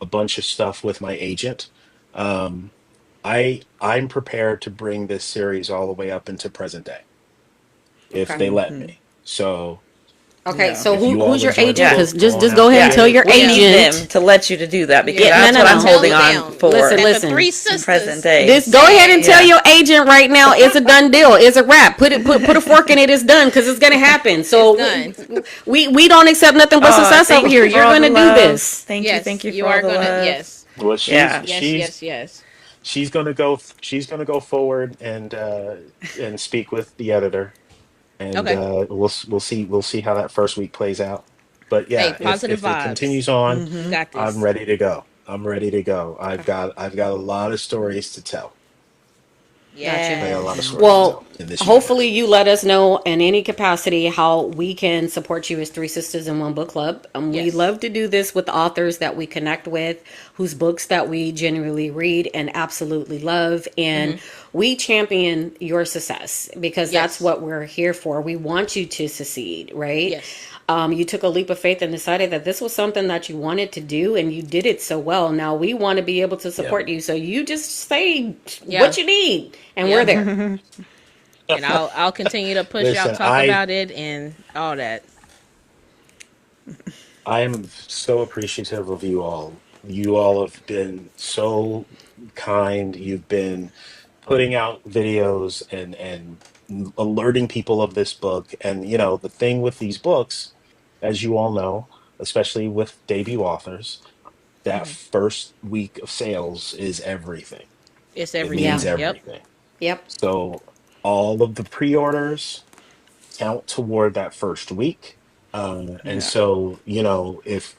a bunch of stuff with my agent. Um, I'm prepared to bring this series all the way up into present day if Okay. they let Hmm. me. So Okay. Yeah. So if you all who's your enjoy the agent? Yeah. Because book, go on just go out ahead and Yeah. tell there. your We Yeah. need them agent. to let you to do that because Yeah. No, that's no, what I'm no. Tell holding on them Listen, for that the listen. three in present sisters day. This go ahead and said tell Yeah. your agent right now. It's a done deal. It's a wrap. Put a fork in it. It's done because it's gonna happen. it's So done. we don't accept nothing but Oh, success over thank here. you for You're all the gonna do love. this. Thank Yes, you for you all are the gonna. love. Yes, Well, Yeah. yes, yes, yes. she's gonna go forward and speak with the editor, and Okay. we'll see how that first week plays out. But Hey, yeah, positive if it vibes. continues on, You Mm-hmm. got I'm this. ready to go. I'm ready to go. Okay. I've got a lot of stories to tell. Got you. I got a lot of Yes. stories to Well, tell in this hopefully universe. you let us know in any capacity how we can support you as Three Sisters in One Book Club. We Yes. love to do this with authors that we connect with, whose books that we genuinely read and absolutely love. And Mm-hmm. we champion your success because that's Yes. what we're here for. We want you to succeed, right? Yes. You took a leap of faith and decided that this was something that you wanted to do and you did it so well. Now we want to be able to Yeah. support you. So you just say Yeah. what you need and we're Yeah. there. And I'll continue to push out, Listen, talk about it, and all that. I am so appreciative of you all. You all have been so kind. You've been putting out videos and alerting people of this book. And you know, the thing with these books, as you all know, especially with debut authors, that Hmm. first week of sales is everything. It's It means Yeah. everything. Yep. everything. Yep. So all of the pre-orders count toward that first week. And Yeah. so, you know, if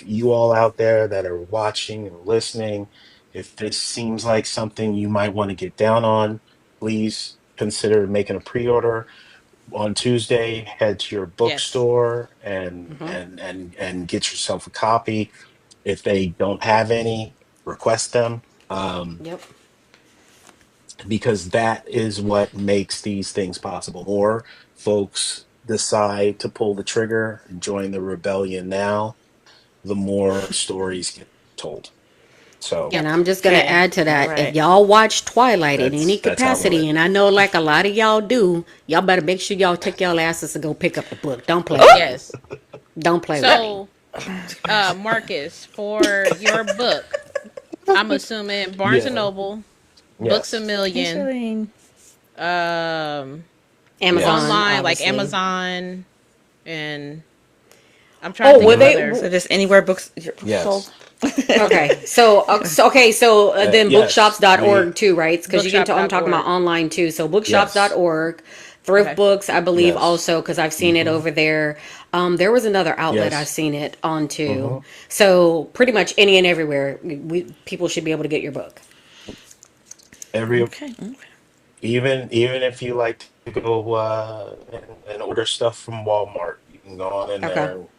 you all out there that are watching and listening, if this seems like something you might want to get down on, please consider making a pre-order on Tuesday. Head to your Yes. bookstore Hmm. and get yourself a copy. If they don't have any, request them. Yep. Because that is what makes these things possible. More folks decide to pull the trigger and join the rebellion now, the more stories get told. So And Yep. I'm just going to Okay. add to All that. If right. y'all watch Twilight in any that's how we'll capacity, end. and I know like a lot of y'all do, y'all better make sure y'all take y'all asses to go pick up the book. Don't play with me. Yes. Don't play with me. So, Marcus, for your book, I'm assuming Barnes and Yeah. Noble, Books a Yes. Hey, Million, Charlene. um, Yes. Amazon, online like obviously. Amazon, and I'm trying to Oh, think were of Hmm. they? other. So just anywhere your books sold. Yes. Okay. Okay, so then Yes. bookshops.org too, right? Because you can. I'm talking about Bookshop.org. online too. So Yes. bookshops.org, thrift Okay. books, I believe Yes. also because I've seen it Hmm. over there. There was another outlet I've Yes. seen it on too. Hmm. So pretty much any and everywhere, people should be able to get your book. Every Okay. even if you like to go and order stuff from Walmart, you can go on in Okay, there and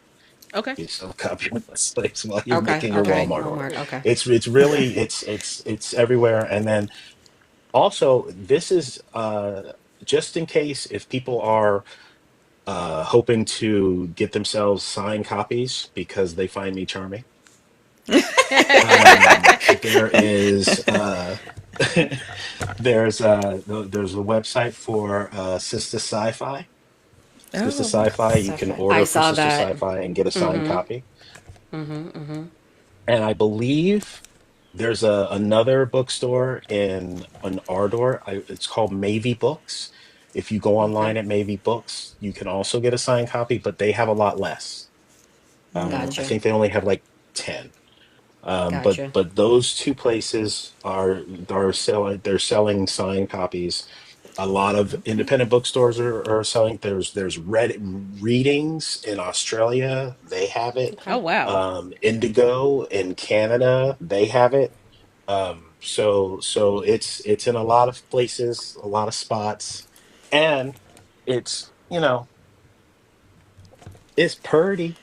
Okay. get yourself a copy of my slaves while you're okay, making your okay. Walmart order. Walmart. Okay. It's really it's everywhere. And then also this is just in case if people are hoping to get themselves signed copies because they find me charming. There is there's a website for Sister Sci-Fi. Sister Oh, Sci-Fi, you can sci-fi. I order for saw Sister that. Sci-Fi and get a signed Mm-hmm. copy. And I believe there's another bookstore in an Ardor. It's called Mavie Books. If you go Okay. online at Mavie Books, you can also get a signed copy, but they have a lot less. I Gotcha. think they only have like 10. Gotcha. But those two places are selling. They're selling signed copies. A lot of Okay. independent bookstores are selling. There's Read Readings in Australia. They have it. Oh Okay. wow. Indigo in Canada. They have it. So it's in a lot of places, a lot of spots, and it's it's purdy.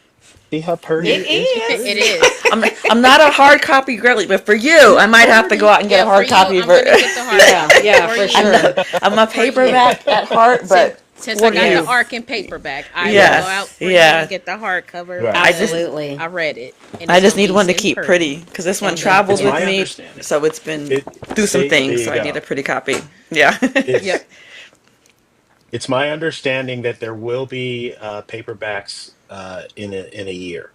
See how purdy It it is? It is. Purdy. is. I'm not a hard copy girly, but for you, I It's might have to go purdy. out and get a Yeah, for hard you, copy. I'm gonna get the hard Yeah, copy. yeah, For for I'm you. sure. not, I'm a For you. paperback at heart, Since but since I for got the you, Yes. arc and paperback, I will go out yes, for you yeah. and get the hardcover Right. I just because Absolutely. I read it and I it's just gonna need be one to in keep purdy. pretty because this one And the travels It's with my yeah. me, understanding. so it's been It through some see there things. you So I need a go. pretty copy. Yeah. It's Yep. it's my understanding that there will be paperbacks in a year.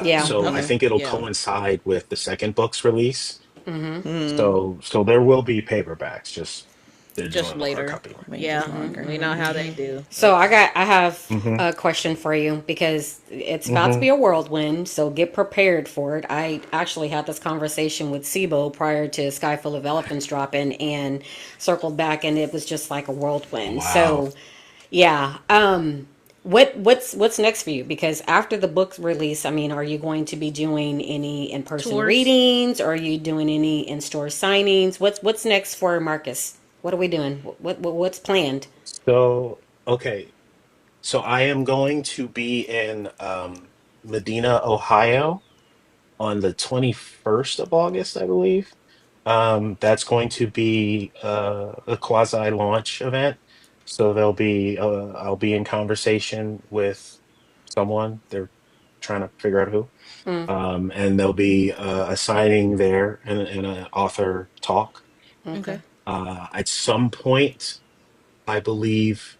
Yeah. So I Okay. think it'll Yeah. coincide with the second book's release. Mm-hmm. Mm, So there will be paperbacks. Just they're Just doing the hard later. copy one. maybe Yeah. longer. We know how they do. So I have Hmm. a question for you because it's about to Hmm. be a whirlwind. So get prepared for it. I actually had this conversation with Sibo prior to Sky Full of Elephants dropping and circled back, and it was just like a whirlwind. Wow. So yeah. What's next for you? Because after the book release, I mean, are you going to be doing any in person Tours. readings? Or are you doing any in store signings? What's next for Marcus? What are we doing? What's planned? So okay. So I am going to be in Medina, Ohio on the 21st of August, I believe. That's going to be a quasi launch event. So I'll be in conversation with someone. They're trying to figure out who. Mm, And there'll be a signing there and an author talk. okay. Okay. At some point, I believe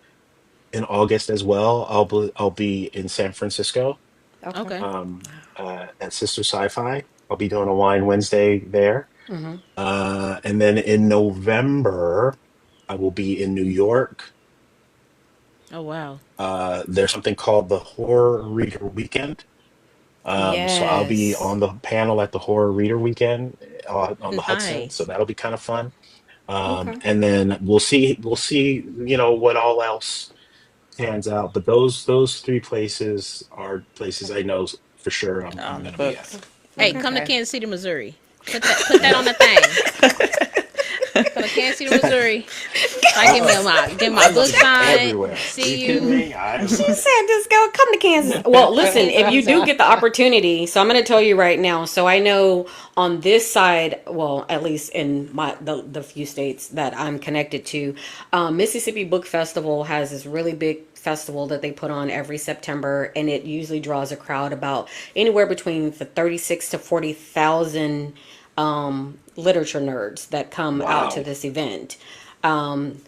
in August as well, I'll be in San Francisco Okay. Okay. at Sister Sci-Fi. I'll be doing a Wine Wednesday there. Mm-hmm. And then in November, I will be in New York. Oh wow. There's something called the Horror Reader Weekend. So I'll be Yes. on the panel at the Horror Reader Weekend on the Hudson. So Nice. that'll be kind of fun. Okay. And then we'll see, what all else pans out. But those three places are places I know for sure I'm On the going to be at. books. Hey, Okay. come to Okay. Kansas City, Missouri. Put that on the thing. Come to Kansas City, Missouri. I get my I book love to be signed. everywhere. Are you See kidding you. me? I She love said, just go come to Kansas. Well, listen, Kansas, if you do Missouri. get the opportunity, so I'm going to tell you right now. So I know on this side, well, at least in the few states that I'm connected to, Mississippi Book Festival has this really big festival that they put on every September, and it usually draws a crowd about anywhere between the 36 to 40,000 literature nerds that come out to Wow, this event.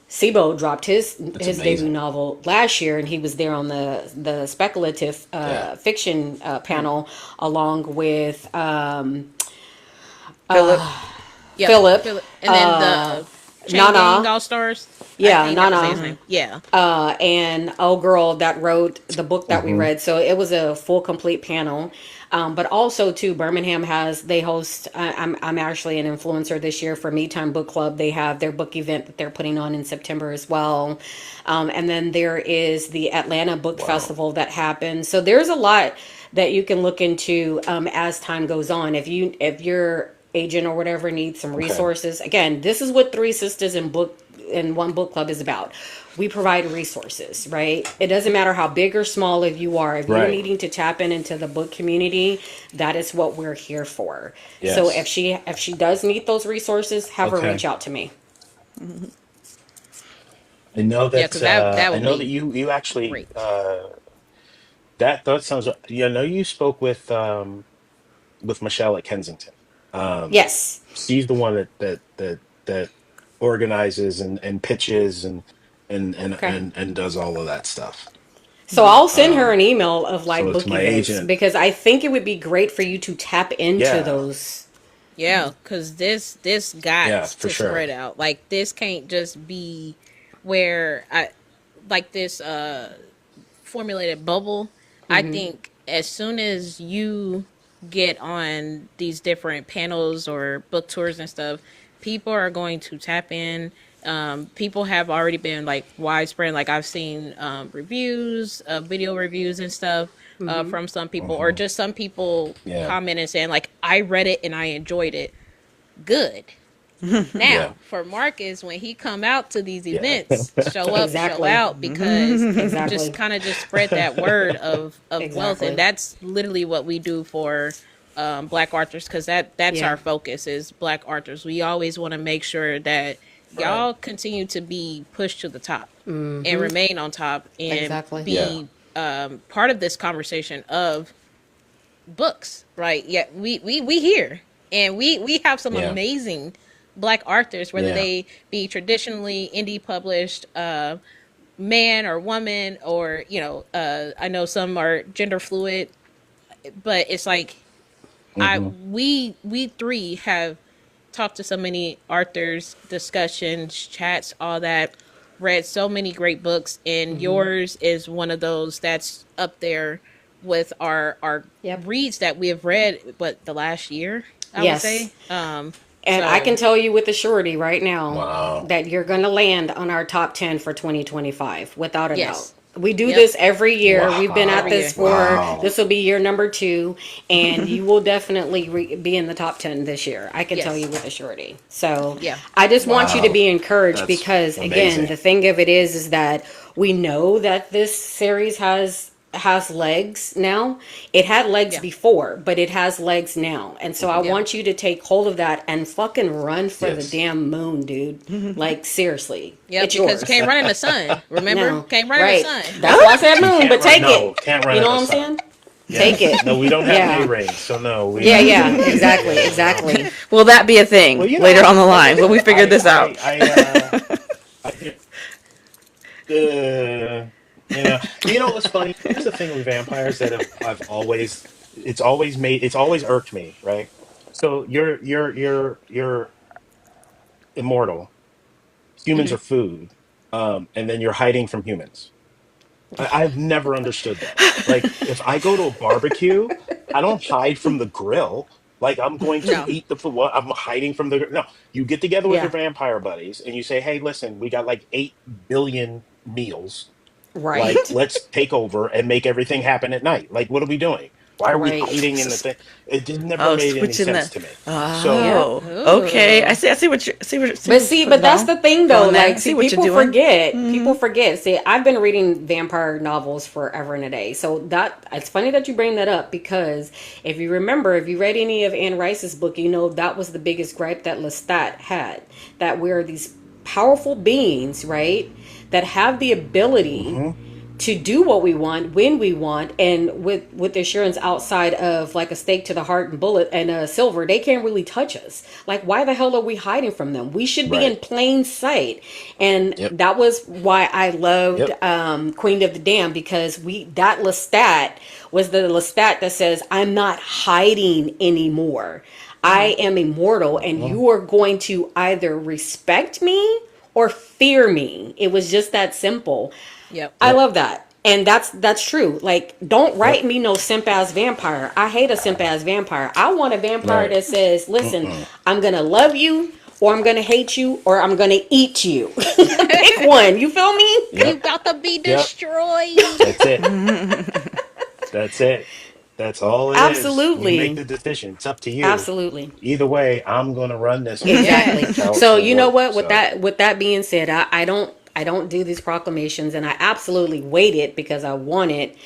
Sibo dropped that's his debut amazing. novel last year, and he was there on the speculative Yeah. fiction panel along with Philip. Yep. Philip, And then the Chain Gang Nana, All Stars. I yeah, ain't never say his Nana, name. Yeah. and oh girl that wrote the book that we Hmm. read. So it was a full complete panel. But also too, Birmingham has they host. I'm actually an influencer this year for Me Time Book Club. They have their book event that they're putting on in September as well. And then there is the Atlanta Book Wow. Festival that happens. So there's a lot that you can look into as time goes on. If your agent or whatever needs some Okay. resources, again, this is what Three Sisters in One Book Club is about. We provide resources, right? It doesn't matter how big or small if you are. If you're Right. needing to tap into the book community, that is what we're here for. So Yes. if she does need those resources, have her Okay. reach out to me. Yeah, because that I would know that be you actually great. that sounds you spoke with Michelle at Kensington. Um Yes. she's the one that organizes and pitches Okay. and does all of that stuff. So I'll send her Um an email of so like it's book my events agent. because I think it would be great for you to tap into Yeah. those. Yeah, because this got Yeah, for to sure. spread out. Like this can't just be where I like this formulated bubble. I think as soon as you get on these different panels or book tours and stuff, people are going to tap in. People have already been like widespread. Like I've seen reviews, video reviews and stuff from some people, or Hmm. just some people Yeah. commenting saying like, "I read it and I enjoyed it." Good. Yeah. Now, for Marcus, when he come out to these Yeah. events, show up, show Exactly. out, because just Exactly. kind of just spread that word of wealth, and Exactly. that's literally what we do for Black authors, because that's Yeah. our focus is Black authors. We always want to make sure that Right. y'all continue to be pushed to the top and remain on top and Exactly. Yeah. be part of this conversation of books, right? Yeah, we here, and we have some Yeah. amazing Black authors, whether Yeah. they be traditionally indie published, man or woman, or I know some are gender fluid, but it's like I Hmm. we three have talked to so many authors, discussions, chats, all that. Read so many great books, and yours is one of those that's up there with our Yep. reads that we have read. But the last year, I would Yes. say. And I can So tell you with a surety right now Wow. that you're going to land on our top 10 for 2025 without a doubt. yes, We do yep, this every year. We've been at Wow. every this year. for, Wow. this will be year number 2, and you will definitely be in the top 10 this year. I can tell you Yes, with a surety. So yeah, I just want you to Wow. be encouraged That's because, again, amazing. the thing of it is that we know that this series has legs now. It had legs yeah, before, but it has legs now. And so I Hmm. yeah. want you to take hold of that and fucking run for the Yes. damn moon, dude. Like, seriously. Yep, It's because you yours. can't run in the sun. Remember, No. can't run in the Right. sun. That's why I said You moon, can't but run. take No, it. can't run You in know the what I'm sun. saying? Take Yes. it. No, we don't have A Yeah. rings, so no, we Yeah, don't. yeah. Exactly. Yeah. No. Exactly. Will that be a thing Well, you later know, on the and line when we listen, figure this out? I uh, you know what's funny? Here's the thing with vampires that I've always, it's always irked me, right? So you're immortal. Humans are food, and then you're hiding from humans. I've never understood that. Like, if I go to a barbecue, I don't hide from the grill. Like, I'm going to No, eat the food. What? I'm hiding from the. No, you get together with your Yeah. vampire buddies and you say, "Hey, listen, we got like 8 billion meals. Like, Right. let's take over and make everything happen at night. Like, what are we doing? Why are we Right. hiding in the thing?" It just never Oh, made any switching sense the. to me. So, Yep. Oh, okay. I ooh, see. I see what you But see, but that's no, the thing though. going there. I Like, see see, what you're people doing. forget. People forget. See, I've been reading vampire novels forever and a day. So that it's funny that you bring that up because if you remember, if you read any of Anne Rice's book, you know that was the biggest gripe that Lestat had. That we're these powerful beings, right? That have the ability hmm. to do what we want when we want and with the assurance outside of like a stake to the heart and bullet and a silver, they can't really touch us. Like, why the hell are we hiding from them? We should be in Right. plain sight. And Yep. that was why I loved Yep. Queen of the Dam, because we that Lestat was the Lestat that says, I'm not hiding anymore. I am immortal and Hmm. you are going to either respect me or fear me. It was just that simple. yep, I Yep. love that. And that's true. Like, don't write Yep. me no simp ass vampire. I hate a simp ass vampire. I want a vampire Right. that says, listen, Mm-mm. I'm gonna love you, or I'm gonna hate you, or I'm gonna eat you. Pick one. You feel me? you Yep. about to be Yep. destroyed. That's it. That's it. That's all it is. You make Absolutely. the decision. It's up to you. Absolutely. Either way, I'm going to run this one. Exactly. That's Yes, how it's So going to you know work. what? So, With that being said, I don't do these proclamations, and I absolutely waited because I wanted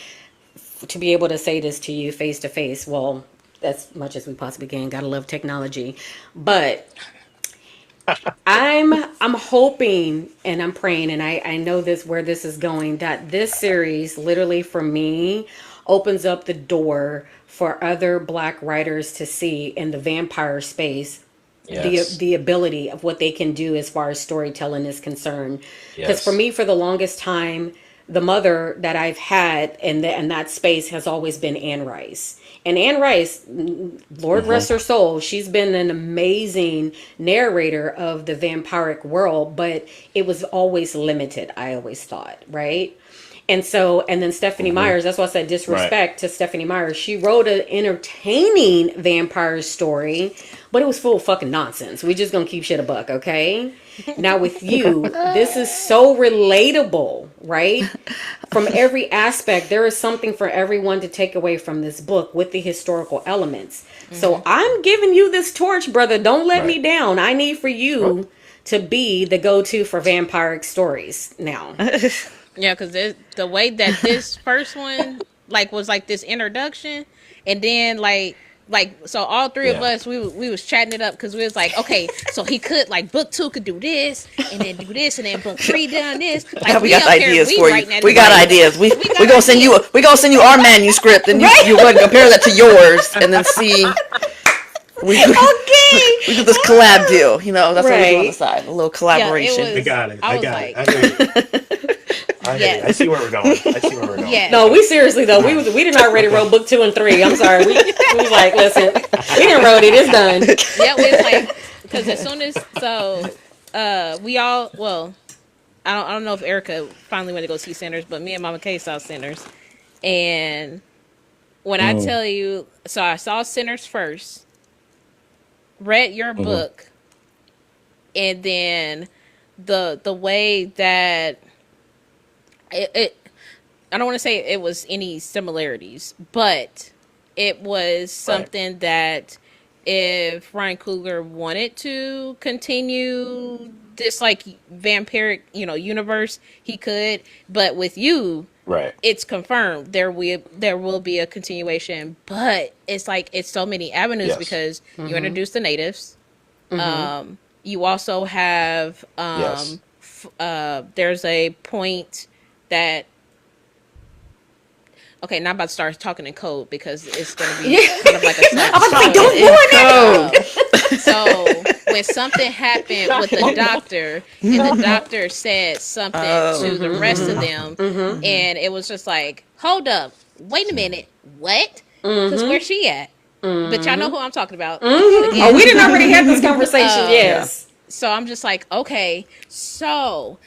to be able to say this to you face to face. Well, as much as we possibly can. Gotta love technology, but I'm hoping and I'm praying, and I know this where this is going, that this series literally for me opens up the door for other black writers to see in the vampire space yes. the ability of what they can do as far as storytelling is concerned. Because for Yes. me, for the longest time, the mother that I've had in that space has always been Anne Rice. And Anne Rice, Lord Hmm. rest her soul, she's been an amazing narrator of the vampiric world, but it was always limited, I always thought, right? And then Stephanie Hmm. Myers, that's why I said Right. disrespect to Stephanie Myers. She wrote an entertaining vampire story, but it was full of fucking nonsense. We just gonna keep shit a buck, okay? Now with you, this is so relatable, right? From every aspect, there is something for everyone to take away from this book with the historical elements. So I'm giving you this torch, brother. Don't let me Right. down. I need for Oh, you to be the go-to for vampiric stories now. Yeah, because the way that this first one like was like this introduction, and then so all three of yeah. us we was chatting it up because we was like, okay, so he could like book two could do this and then do this and then book three done this. Like We we got up here ideas we for you. writing at We the got table. ideas. We We we got gonna send you ideas. our manuscript, and you go ahead and compare that to yours, and then see we we do Okay. this collab deal. You know, that's what we do on the Right. side. A little Yeah, it collaboration. I was. got it. I I was got it. like, I hear you. I hear you. I see yes, where we're going. I see where we're going. yes. No, we seriously though. All right. We didn't already Okay. wrote book 2 and 3. I'm sorry. We was like, listen, we didn't wrote it. It's done. Yeah, it's like because as soon as we all I don't know if Erica finally went to go see Sinners, but me and Mama K saw Sinners. And when I Mm, tell you, so I saw Sinners first, read your hmm. book, and then the way that it I don't want to say it was any similarities, but it was Right. something that if Ryan Coogler wanted to continue this like vampiric, universe, he could. But with you, Right. it's confirmed there will be a continuation. But it's like it's so many avenues Yes. because you introduce the natives. You also have Yes. there's a point that okay, now I'm about to start talking in code because it's going to be kind of like a I'm about to say, spoiler. don't ruin it. So when something happened with the doctor, and the doctor said something Oh, to the rest of them, and it was just like, hold up, wait a minute, what? Because where's she at? But y'all know who I'm talking about. Oh, Again, we didn't already have this conversation. yeah. Yes. so I'm just like, okay, so,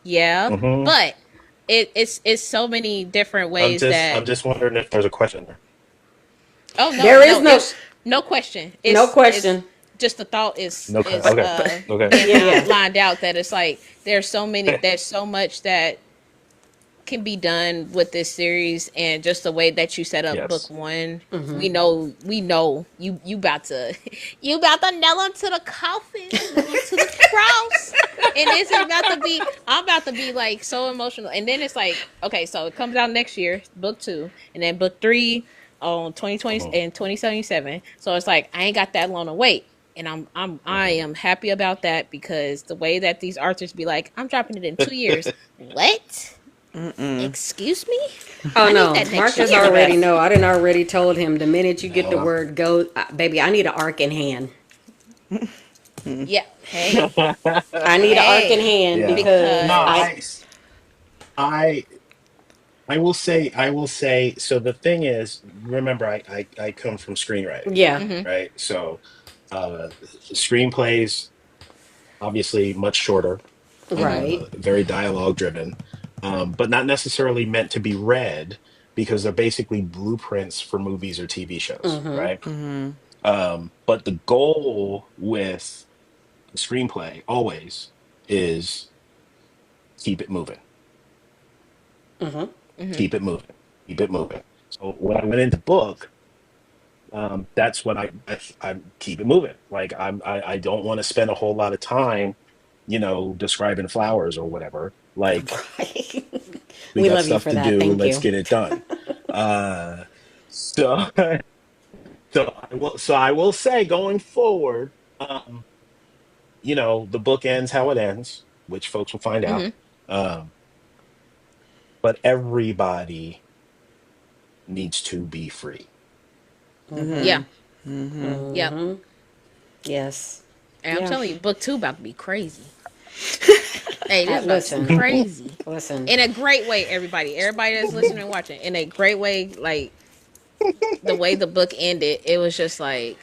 yeah, Hmm. but it's so many different ways I'm that. just wondering if there's a question there. Oh no, There is no, no it's no question. no It's question. just the thought No. is Okay. Okay. being Yeah. lined out that it's like there's so much that can be done with this series and just the way that you set up book Yes. one. We know you about to you about to nail him to the coffin, to the cross. And it's about to be I'm about to be like so emotional. And then it's like, okay, so it comes out next year, book two, and then book three on 2020 Hmm. and 2077. So it's like I ain't got that long to wait. And I Hmm. am happy about that because the way that these authors be like, I'm dropping it in 2 years. What? Excuse me? Oh I need no, that next Marcus year. already know. I didn't already told him the minute you get the No. word go, baby, I need an arc in hand. Yeah. Hey. I need an arc in Hey. hand Yeah. No. because I. Because I I will say. I will say. So the thing is, remember, I come from screenwriting, Yeah. mm-hmm. right? So screenplays obviously much shorter, Right. very dialogue driven, but not necessarily meant to be read because they're basically blueprints for movies or TV shows, right? But the goal with a screenplay always is keep it moving, Mm-hmm. keep it moving, keep it moving. So when I went into book, that's what I keep it moving. Like I don't want to spend a whole lot of time, describing flowers or whatever. Like we We got love you stuff for to that. do. Thank Let's you. get it done. Uh, so so I will say going forward, the book ends how it ends, which folks will find out. Mm-hmm. Um, but everybody needs to be free. Yeah. Yep. Yes. And I'm Yeah. telling you, book two about to be crazy. Hey, this about to be Listen. crazy. Listen. In a great way, everybody. Everybody that's listening and watching. In a great way, like the way the book ended, it was just like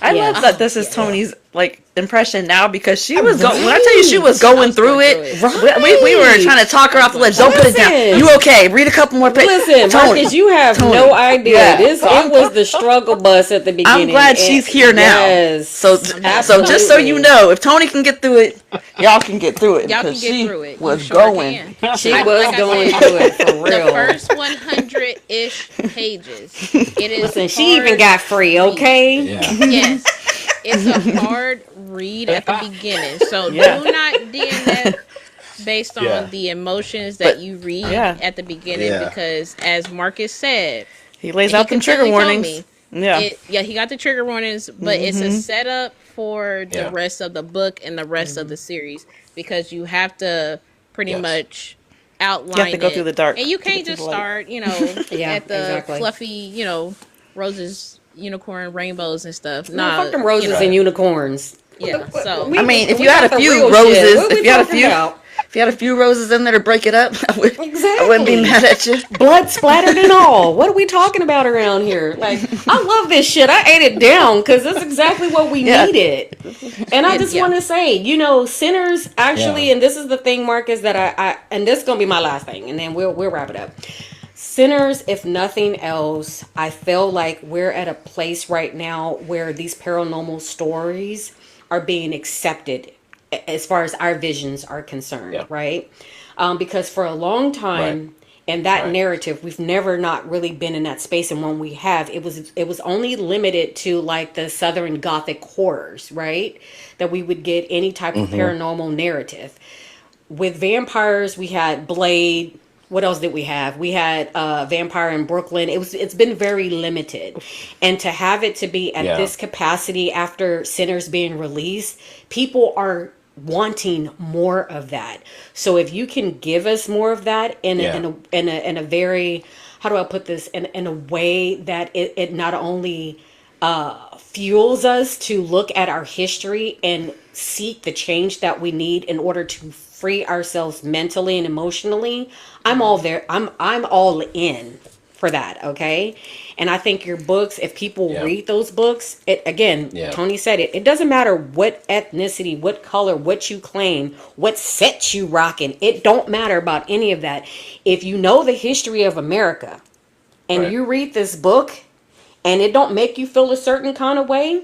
I love Yes. that this is yes. Yeah. Tony's like impression now because she was going. When I tell you she was Right. I going was through going through it, it. we were Right. trying to talk her I was off the going ledge. through Don't put it. it down. Listen. You okay? Read a couple more pages. Listen, Tony, Marcus, you have Tony. no idea. Yeah. This it was the struggle bus at the I'm beginning. glad And she's here now. So, yes, I'm so happy. just so you absolutely. know, if Tony can get through it, y'all can get through it Y'all because can get she through it. You was sure going can. She Like was I going said, through it for the real. first 100-ish pages, it is Listen, she even hard got free, read. okay? Yeah. Yes, it's a hard read at the beginning. So yeah, do not DNF based on Yeah. the emotions that but you read yeah, at the beginning Yeah. because as Marcus said, he lays and he out them trigger continually told warnings. me, Yeah. he got the trigger warnings, but it's a setup for the Yeah. rest of the book and the rest of the series because you have to pretty Yes. much You have to outline go through it. the dark And you to get can't to the just light. start, Yeah, at the exactly. fluffy, roses, unicorn, rainbows and stuff. Man, fuck Nah, them roses and Right. unicorns. yeah. So I mean, if We you had a got the few real shit. roses, What are we talking about? if you had a few roses in there to break it up, I wouldn't be Exactly. mad at you. Blood splattered and all. What are we talking about around here? Like, I love this shit. I ate it down because that's exactly what we Yeah. needed. And I and just yeah, want to say, sinners Yeah. actually, and this is the thing, Marcus, that and this is gonna be my last thing, and then we'll wrap it up. Sinners, if nothing else, I feel like we're at a place right now where these paranormal stories are being accepted as far as our visions are concerned, Yeah. right? Because for a long Right. time, and that Right. narrative, we've never not really been in that space, and when we have, it was only limited to like the Southern Gothic horrors, right? That we would get any type of Mm-hmm. paranormal narrative. With vampires, we had Blade. What else did we have? We had Vampire in Brooklyn. It's been very limited, and to have it to be at Yeah. this capacity after Sinners being released, people are wanting more of that. So if you can give us more of that Yeah. in a very, how do I put this, in a way that it not only fuels us to look at our history and seek the change that we need in order to free ourselves mentally and emotionally, I'm all there. I'm all in for that, okay? And I think your books, if people Yeah. read those books, it again, Yeah. Tony said it doesn't matter what ethnicity, what color, what you claim, what set you rocking. It don't matter about any of that. If you know the history of America and Right. you read this book and it don't make you feel a certain kind of way,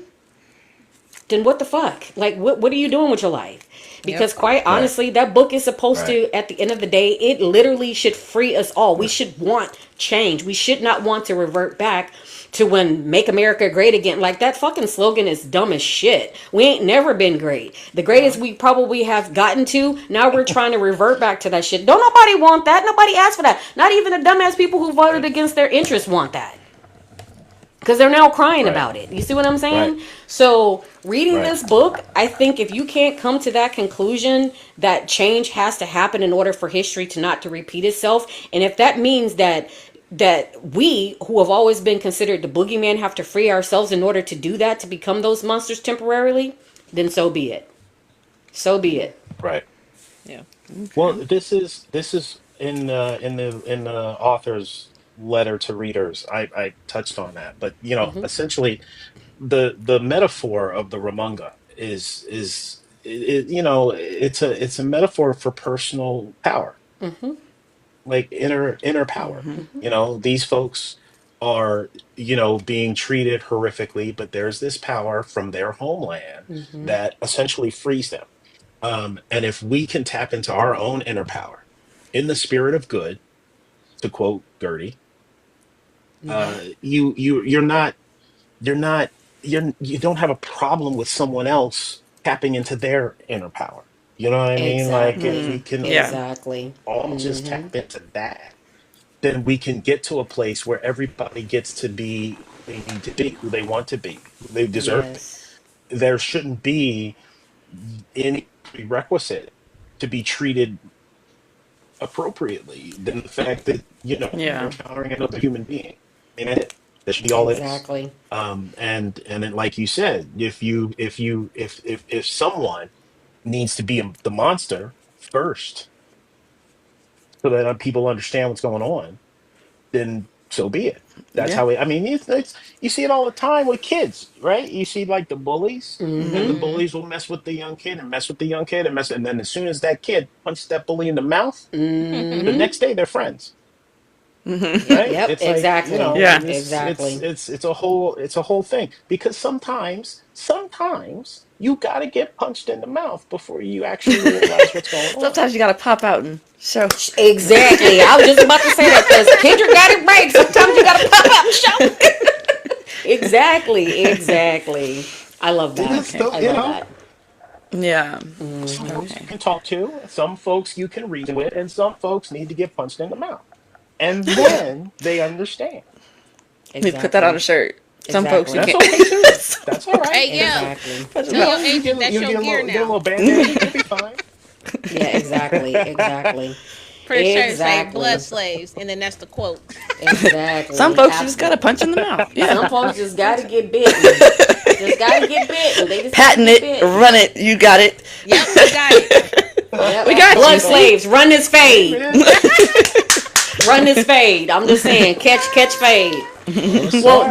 then what the fuck? Like, what are you doing with your life? yep. Because quite Right. honestly, that book is supposed Right. to, at the end of the day, it literally should free us all. We should want change. We should not want to revert back to when Make America Great Again. Like, that fucking slogan is dumb as shit. We ain't never been great. The greatest No. we probably have gotten to, now we're trying to revert back to that shit. Don't nobody want that. Nobody asked for that. Not even the dumbass people who voted Right. against their interests want that, because they're now crying Right. about it. You see what I'm Right. saying? So, reading Right. this book, I think if you can't come to that conclusion that change has to happen in order for history to not to repeat itself, and if that means that we who have always been considered the boogeyman have to free ourselves in order to do that, to become those monsters temporarily, then so be it. So be it. Right. Yeah. Well, Okay. this is in the author's letter to readers. I touched on that, but essentially, the metaphor of the Ramunga it's a metaphor for personal power, like inner power. These folks are being treated horrifically, but there's this power from their homeland that essentially frees them. And if we can tap into our own inner power in the spirit of good, to quote Gertie, you're not you don't have a problem with someone else tapping into their inner power. You know what I mean? Like if Exactly. we can Yeah. Exactly. all just tap into that, then we can get to a place where everybody gets to be who they need to be, who they want to be, who they deserve to be. Yes. There shouldn't be any prerequisite to be treated appropriately than the fact that you're Yeah. encountering another human being. I mean, that's it. That should be all it is. Exactly. And then, like you said, if someone needs to be the monster first, so that people understand what's going on, then so be it. That's Yeah. how I mean, you see it all the time with kids, right? You see like the bullies, and the Mm-hmm. Mm-hmm. bullies will mess with the young kid and mess with the young kid and then as soon as that kid punches that bully in the mouth, the next day they're friends, Mm-hmm. Yep. right? Yep, It's like, exactly. Yeah. Exactly. it's a whole thing because sometimes you got to get punched in the mouth before you actually realize what's going on. Sometimes you gotta pop out and show. Exactly. I was just about to say that because Kendra got it right. Sometimes you got to pop out and show. Exactly. Exactly. I love that. Because Okay. though, I love that. Yeah. some folks you Okay. can talk to, some folks you can reason with, and some folks need to get punched in the mouth. And then they understand. We put that on Exactly. a shirt. Some folks you Exactly. That's can't. okay too. Some That's all folks you right. Hey, can't. yo, Exactly. Punch 'em tell out. your You agent that's you your gear get a now. little band-aid, you'll be fine. Yeah, exactly. Exactly. Put a shirt say "Blood Exactly. Slaves," and then that's the quote. Some Exactly. folks you just gotta Absolutely. punch in the mouth. Yeah. Some folks just got to get bitten. Just got to get bitten. They just got to Patent get it, bitten. run it, you got it. Yep, we got it. We Yep. got you, Blood see? slaves, run this Hey fade. man. Run this fade. I'm just saying, catch fade. Oh Well, sorry.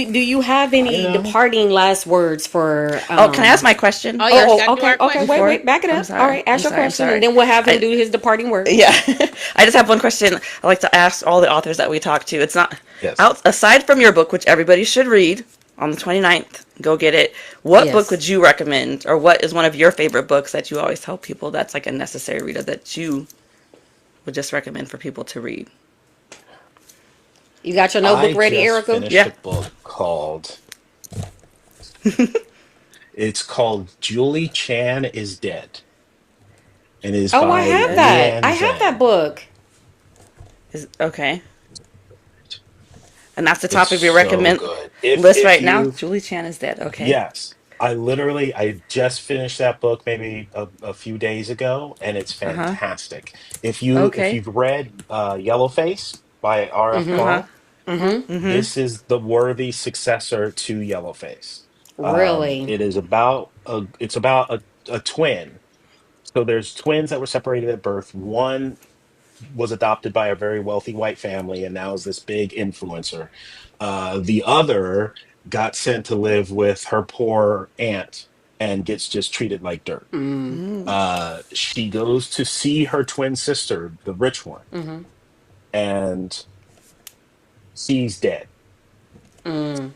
do you have You any know. departing last words for Oh, can I ask my question? Oh yeah, we Oh, gotta do okay, our okay. Wait, question. Before? wait. Back it I'm up. All sorry. right. Ask your I'm question, and sorry. then we'll have him I, do his departing words. yeah. I just have one question I like to ask all the authors that we talk to. It's not Yes. out aside from your book, which everybody should read on the 29th. Go get it. What book Yes. would you recommend, or what is one of your favorite books that you always tell people that's like a necessary reader that you would just recommend for people to read? You got your notebook I ready, just Erica? finished Yeah. a book called it's called Julie Chan is Dead, and it is Oh, I by have Okay. that. I Leanne have that Zhang. book. Is okay. And that's the It's top of your so recommend good. list If right now. you Julie Chan is dead. Okay. Yes, I just finished that book maybe a few days ago, and it's Uh huh. fantastic. If Okay. you've read Yellowface by R.F. Uh huh. Kuang, Mm-hmm. this is the worthy successor to Yellowface. Really? It is about a twin. So there's twins that were separated at birth. One was adopted by a very wealthy white family and now is this big influencer. The other got sent to live with her poor aunt and gets just treated like dirt. Mm. Mm. She goes to see her twin sister, the rich one, and she's dead. Mm.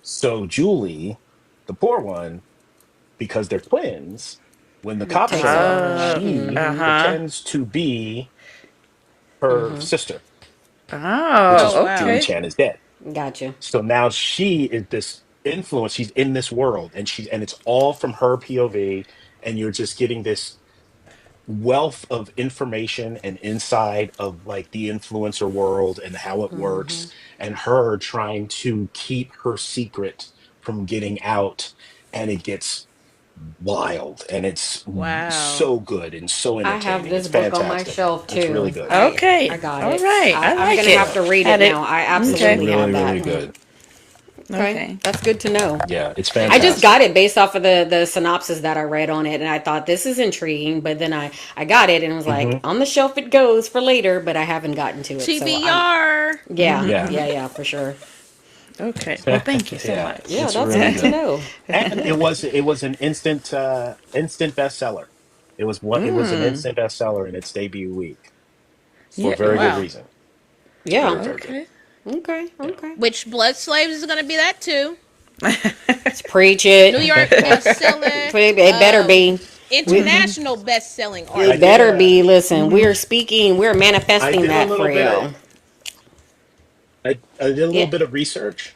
So Julie, the poor one, because they're twins, when the cops Takes show up, over. she Uh Mm-hmm. huh. pretends to be her sister, which Oh Oh, is wow. Julie okay. Chan is dead. Gotcha. So now she is this influence. She's in this world, and it's all from her POV, and you're just getting this wealth of information and inside of like the influencer world and how it works, and her trying to keep her secret from getting out, and it gets wild, and it's Wow. so good and so I have entertaining. this It's book on my fantastic. shelf It's really too. good. I Okay. got All it. right. I I'm like gonna have it. to read it Add it. now. I It's Okay. absolutely have really, that. really good. Okay, Okay. that's good to know. Yeah, it's I just got fantastic. it based off of the synopsis that I read on it, and I thought this is intriguing. But then I got it and was like, Hmm. on the shelf it goes for later. But I haven't gotten to it, so I'm TBR. yeah, Yeah, yeah, for sure. Okay. Well, thank you so yeah, much. Yeah, it's that's really good to good. know. And it was an instant bestseller. It was an Mm. instant bestseller in its debut week for Yeah. a very good Wow. reason. Yeah. Very, very good. Okay. Okay. Yeah. Okay. Which Blood Slaves is gonna be that too. Let's preach New it. York bestseller. It better be. International best-selling I It author. did better a be. Listen, we're speaking. We're I manifesting did a that little for bit of real. I did a little Yeah. bit of research.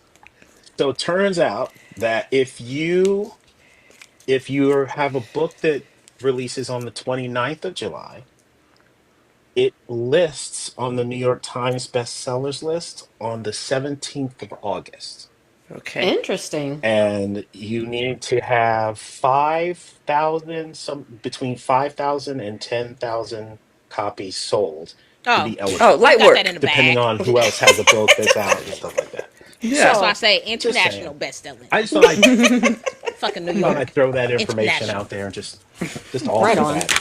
So it turns out that if you have a book that releases on the 29th of July, it lists on the New York Times bestsellers list on the 17th of August. Okay. Interesting. And you need to have 5,000, some between 5,000 and 10,000 copies sold to Oh, be Oh, eligible, we light got that in work. the depending bag. on who else has a book that's out and stuff like that. Yeah. That's why I So, say just international saying. best-selling. I just thought Fucking New I'd York. throw that information International. out there and just Right offer on. that.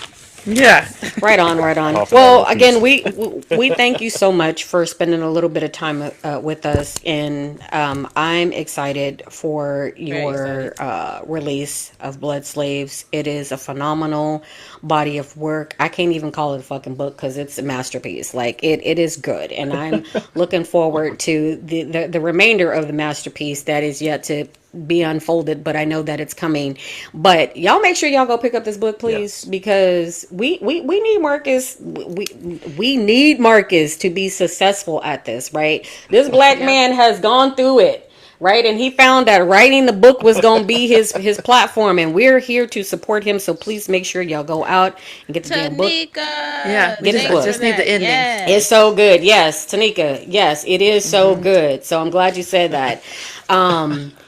Yeah. Right on, right on. Off Well, another again, piece. we thank you so much for spending a little bit of time with us, and I'm excited for Very excited. your release of Blood Slaves. It is a phenomenal body of work. I can't even call it a fucking book because it's a masterpiece. Like it is good, and I'm looking forward to the remainder of the masterpiece that is yet to be unfolded, but I know that it's coming. But y'all make sure y'all go pick up this book, please, Yes. because we need Marcus. We need Marcus to be successful at this, right? This black Yep. man has gone through it, right? And he found that writing the book was going to be his platform, and we're here to support him. So please make sure y'all go out and get the damn book. Yeah. Tanika, We Get his just I thanks book. for just need the that. ending. It's so Yes. good. Yes, Tanika. Yes, it is so good. So I'm glad you said that.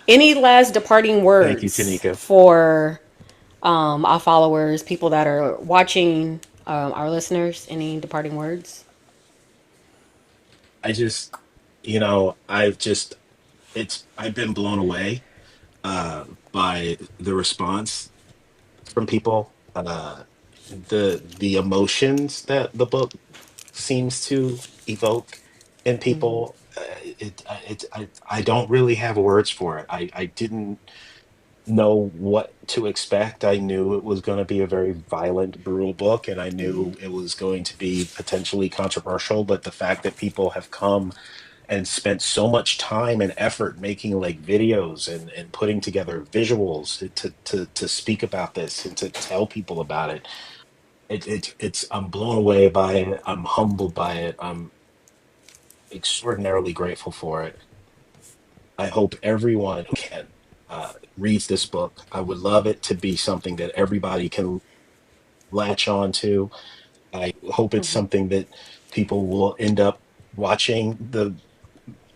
Any last departing Thank you, words Tanika. for our followers, people that are watching, our listeners? Any departing words? I just, I've just, I've been blown away by the response from people, the emotions that the book seems to evoke in people. I don't really have words for it. I didn't know what to expect. I knew it was going to be a very violent, brutal book, and I knew it was going to be potentially controversial. But the fact that people have come and spent so much time and effort making like videos and putting together visuals to speak about this and to tell people about it, it's I'm blown away by it. I'm humbled by it. I'm extraordinarily grateful for it. I hope everyone who can reads this book. I would love it to be something that everybody can latch on to. I hope it's something that people will end up watching the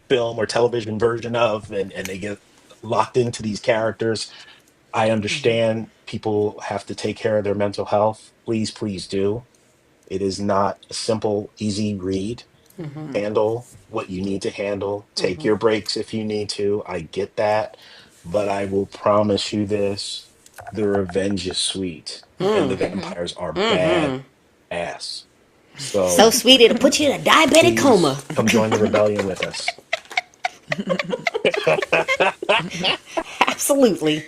film or television version of, and they get locked into these characters. I understand people have to take care of their mental health. Please, please do. It is not a simple, easy read. Handle what you need to handle. Take your breaks if you need to. I get that. But I will promise you this, the revenge is sweet and the vampires are bad ass. So So sweet it'll put you in a diabetic coma. please come join the rebellion with us. Absolutely.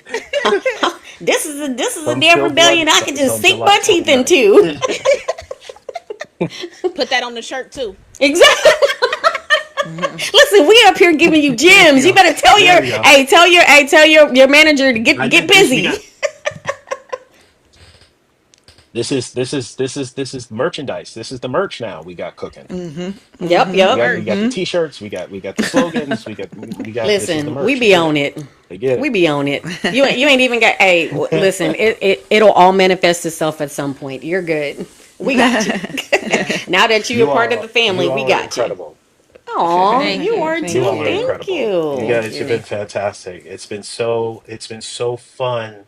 This is a Some damn still blood, rebellion I can just some sink my delightful teeth tonight. into. Put that on the shirt too. Exactly. Listen, we up here giving you There we gems. You go. better tell There your we go. hey, tell your manager to I get did this. We busy. got this is merchandise. This is the merch now we got cooking. Yep, The yep. We got the merch. t-shirts, we got the slogans, we got this is the Listen, we merch. You be get on it. it. They get We it. be on it. You ain't even got. Hey, listen. It'll all manifest itself at some point. You're good. We got you. Yes. Now that you're a You part of the all family, you we all are got you. incredible. Aw, Thank you you. are You Thank too. all are you. Thank incredible. You you. Thank guys have been you. fantastic. It's been so fun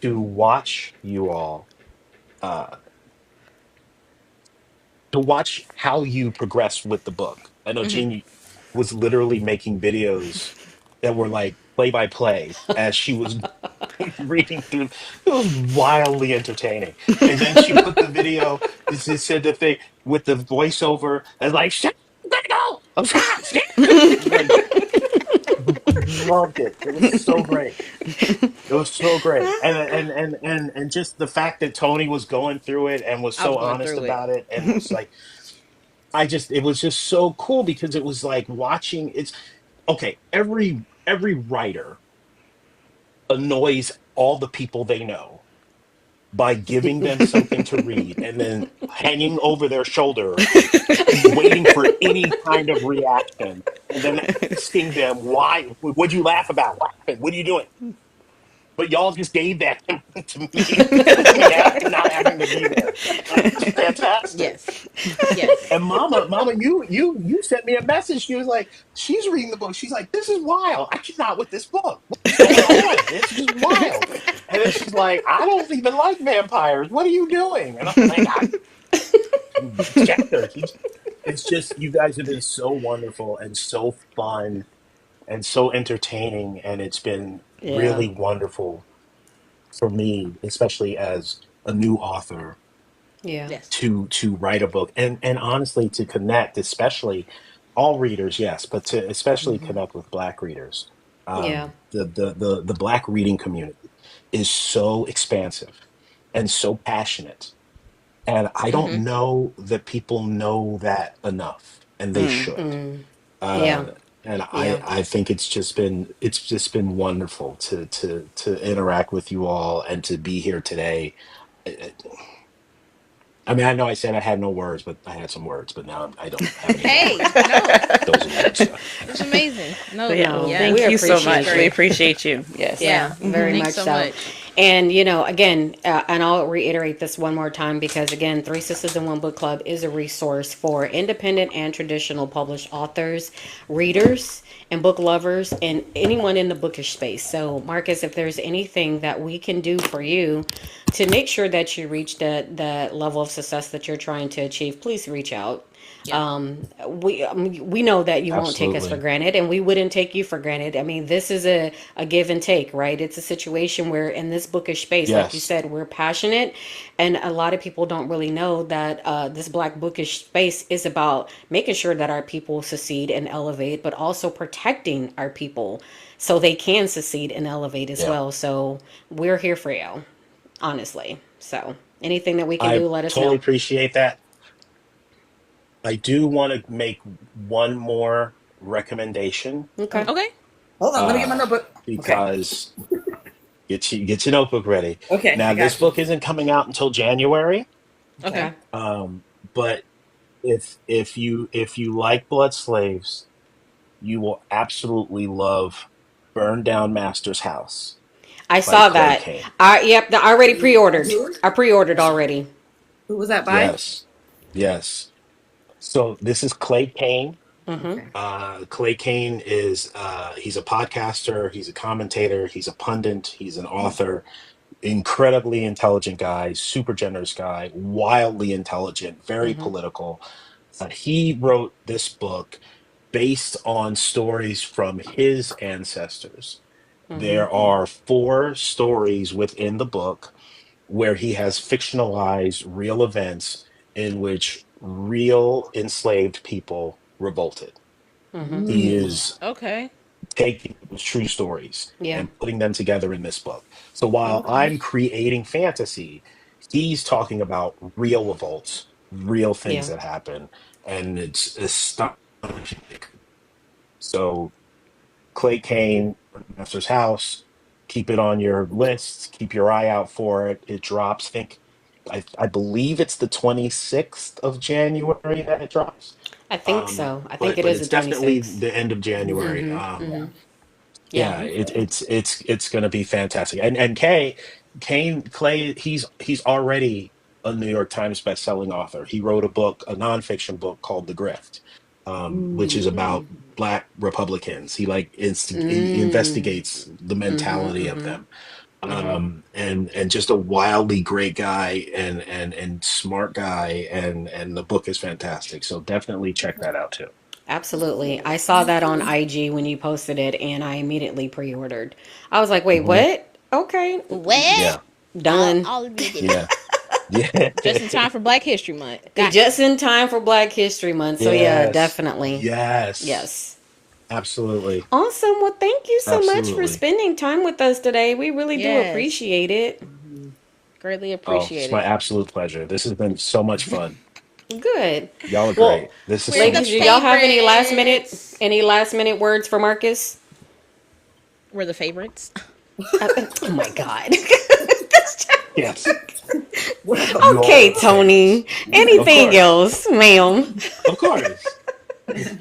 to watch you all uh to watch how you progress with the book. I know Jean was literally making videos that were like play by play as she was reading through. It was wildly entertaining. And then she put the video, she said the thing with the voiceover and like, shut let go. I'm scared. Like, loved it. It was so great. It was so great. And just the fact that Tony was going through it and was I was so going honest through it. about it and was like, it was just so cool because it was like watching it's okay, every writer annoys all the people they know by giving them something to read and then hanging over their shoulder waiting for any kind of reaction and then asking them why what'd you laugh about what happened what are you doing, but y'all just gave that to me without not having to be there. It's fantastic. Yes. Yes. And mama, you sent me a message. She was like, she's reading the book. She's like, this is wild. I cannot with this book. What is going on? It's just wild. And then she's like, I don't even like vampires. What are you doing? And I'm like, I checked her. It's just you guys have been so wonderful and so fun and so entertaining, and it's been Yeah. really wonderful for me, especially as a new author. Yeah. Yes. to write a book, and honestly to connect, especially all readers, yes, but to especially connect with Black readers. Yeah. The Black reading community is so expansive and so passionate, and I don't Mm-hmm. know that people know that enough, and they Mm. should. Mm. Yeah. uh, and Yeah. I think it's just been wonderful to interact with you all and to be here today. I I mean, I know I said I had no words, but I had some words, but now I don't have any more. Hey, no, Those are words. So. it was amazing. But No, yeah, No, yeah, we thank you so this was appreciate much. We you. great. appreciate you. Yes. Yeah, Yeah, very thanks much so so. much. And, again, and I'll reiterate this one more time because, again, Three Sisters in One Book Club is a resource for independent and traditional published authors, readers, and book lovers, and anyone in the bookish space. So, Marcus, if there's anything that we can do for you to make sure that you reach that level of success that you're trying to achieve, please reach out. Yeah, We know that you won't take us for Absolutely. granted, and we wouldn't take you for granted. I mean, this is a give and take, right? It's a situation where in this bookish space, like you Yes. said, we're passionate, and a lot of people don't really know that this Black bookish space is about making sure that our people succeed and elevate, but also protecting our people so they can succeed and elevate as Yeah. well. So we're here for you, honestly. So anything that we can I do, let us totally know. appreciate that. I do want to make one more recommendation, Okay. Oh, okay. hold on. Let me get my uh, notebook. Okay. because get your notebook ready. Okay, I Now, this got you. book isn't coming out until January, Okay. Okay. but if you like Blood Slaves, you will absolutely love Burn Down Master's House I by saw Clay that. Kane. Yep, I already pre-ordered. Who? I pre-ordered already. Who was that by? Yes, yes. So this is Clay Kane. Mm-hmm. Okay. Clay Kane is he's a podcaster, he's a commentator, he's a pundit, he's an author, incredibly intelligent guy, super generous guy, wildly intelligent, very Mm-hmm. political. He wrote this book based on stories from his ancestors. Mm-hmm. There are four stories within the book where he has fictionalized real events in which real enslaved people revolted. Mm-hmm. He Mm. is Okay. taking those true stories Yeah. and putting them together in this book. So while Okay. I'm creating fantasy, he's talking about real revolts, real things Yeah. that happen, and it's astonishing. So Clay Kane, Master's House, keep it on your list, keep your eye out for it. It drops, I believe it's the 26th of January that it drops. I think so. I think But it but is the it's definitely 26th. the end of January. Mm-hmm. Mm-hmm. Yeah. Yeah. Yeah, it's going to be fantastic. And Kane Clay, he's already a New York Times best-selling author. He wrote a book, a nonfiction book called The Grift, which is about Mm. Black Republicans. He Mm. investigates the Mm-hmm. mentality of Mm-hmm. them. Mm-hmm. And just a wildly great guy and smart guy, and the book is fantastic. So definitely check that out too. Absolutely. I saw Thank that on you. IG when you posted it, and I immediately pre-ordered. I was like, wait, Hmm. what? Okay. What? Yeah, Done. I'll read it. yeah, yeah. Just in time for Black History Month. Gotcha. Just in time for Black History Month. So, yeah, Yes. definitely. Yes. Yes. Absolutely. Awesome. Well, thank you so much for Absolutely. spending time with us today. We really do Yes. appreciate it. Greatly Oh, it's appreciate my it. absolute pleasure. This has been so much fun. Good. Y'all are Well, great. This is so We're the ladies, much do y'all fun. have favorites. any last minute words for Marcus? We're the favorites. Oh my God. Yes. Well, You all are Okay, the Tony. favorites. Of Anything course. else, ma'am? Of course.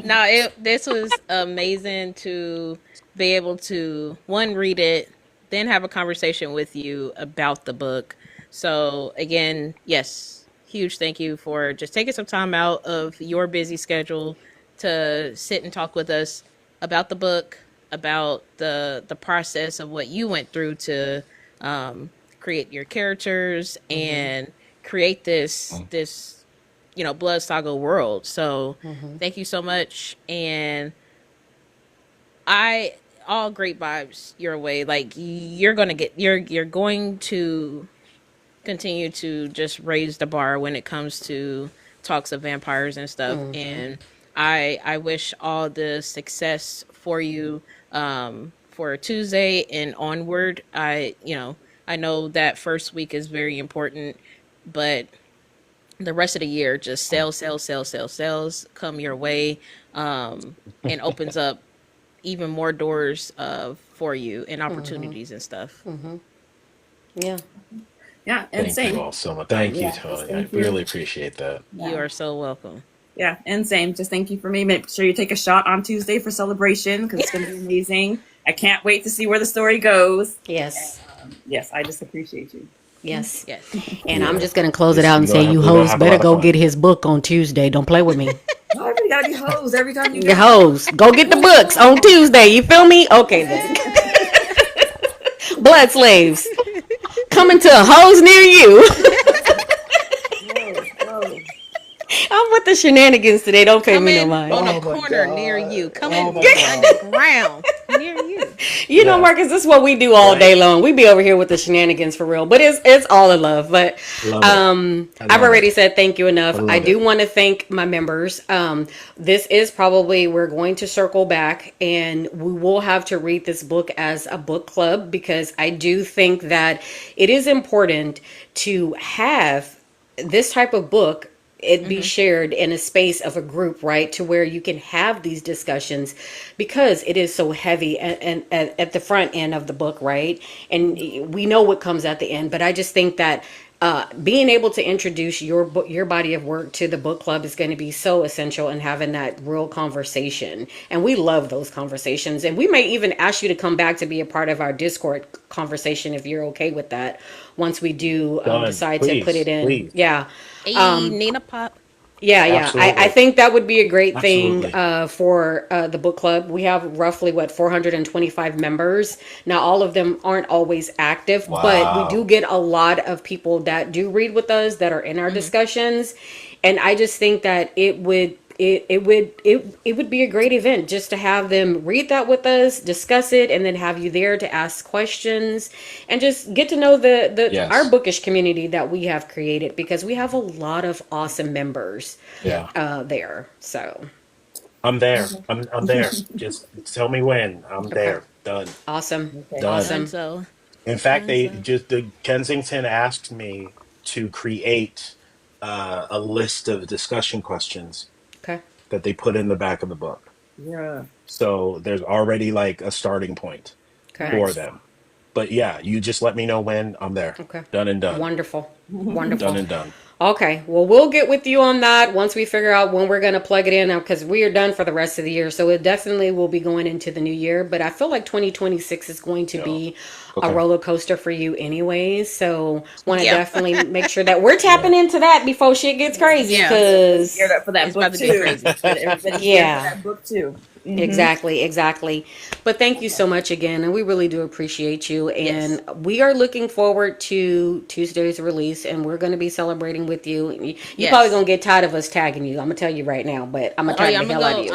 No, this was amazing to be able to one read it, then have a conversation with you about the book. So again, yes, huge thank you for just taking some time out of your busy schedule to sit and talk with us about the book, about the process of what you went through to create your characters Mm-hmm. and create this Blood Saga world. So Mm-hmm. thank you so much. And I all great vibes your way. Like you're going to continue to just raise the bar when it comes to talks of vampires and stuff. And I wish all the success for you for Tuesday and onward. I know that first week is very important, but the rest of the year just sales come your way, and opens up even more doors for you and opportunities and stuff. Yeah. Yeah, and Thank same. you all so much. Thank you, Yeah, Tony. I thank you. really appreciate that. You are so welcome. Yeah, and same. Just thank you for me. Make sure you take a shot on Tuesday for celebration because it's going to be amazing. I can't wait to see where the story goes. Yes. Yes, I just appreciate you. Yes. Yes. And I'm just going to close it out and We're gonna say, have- you we're gonna hoes have a better lot of go fun. get his book on Tuesday. Don't play with me. Why everybody got to be hoes every time you Your do hoes, go get the books on Tuesday. You feel me? Okay then. Blood slaves coming to hoes near you. Whoa. I'm with the shenanigans today. Don't pay me no Coming mind. on a Oh my corner God. near you. Coming Oh my God. underground near you. You know, Yeah. Marcus, this is what we do all Right. day long. We be over here with the shenanigans for real, but it's all in love. But Love it. I I've love already it. said thank you enough. I I love do it. want to thank my members. This is probably we're going to circle back, and we will have to read this book as a book club because I do think that it is important to have this type of book it be shared in a space of a group, right, to where you can have these discussions because it is so heavy and at the front end of the book, right, and we know what comes at the end. But I just think that being able to introduce your book, your body of work to the book club is going to be so essential in having that real conversation. And we love those conversations. And we may even ask you to come back to be a part of our Discord conversation if you're okay with that. Once we do Done. decide to put Please. it in, Please. yeah. Hey, Nina Pop. Yeah. I Absolutely. think that would be a great thing Absolutely. for the book club. We have roughly, 425 members. Now, all of them aren't always active, but we do Wow. get a lot of people that do read with us that are in our discussions. And I just think that it would be a great event just to have them read that with us, discuss it, and then have you there to ask questions and just get to know the our Yes. bookish community that we have created because we have a lot of awesome members Yeah. there. So I'm there. I'm there. Just tell me when. I'm okay, there. Done. awesome, Okay. Done. awesome. Dunzo. In fact, they Dunzo. just the Kensington asked me to create a list of discussion questions Okay, that they put in the back of the book. Yeah. So there's already like a starting point okay, for Nice. them. But yeah, you just let me know when I'm there. okay. Done and done. Wonderful, Done wonderful. and done. Okay, well, we'll get with you on that once we figure out when we're going to plug it in because we are done for the rest of the year. So it definitely will be going into the new year. But I feel like 2026 is going to Yeah. be a Okay. roller coaster for you anyways. So want to Yeah. definitely make sure that we're Yeah. tapping into that before shit gets crazy Yeah. because Geared up for that It's book about to be too. crazy. Everybody's geared for yeah. that book too. Exactly. But thank you so much again, and we really do appreciate you. And Yes. we are looking forward to Tuesday's release, and we're going to be celebrating with you. You probably Yes. gonna get tired of us tagging you. I'm gonna tell you right now, but I'm gonna Oh tag yeah, the I'm gonna hell out of go. you.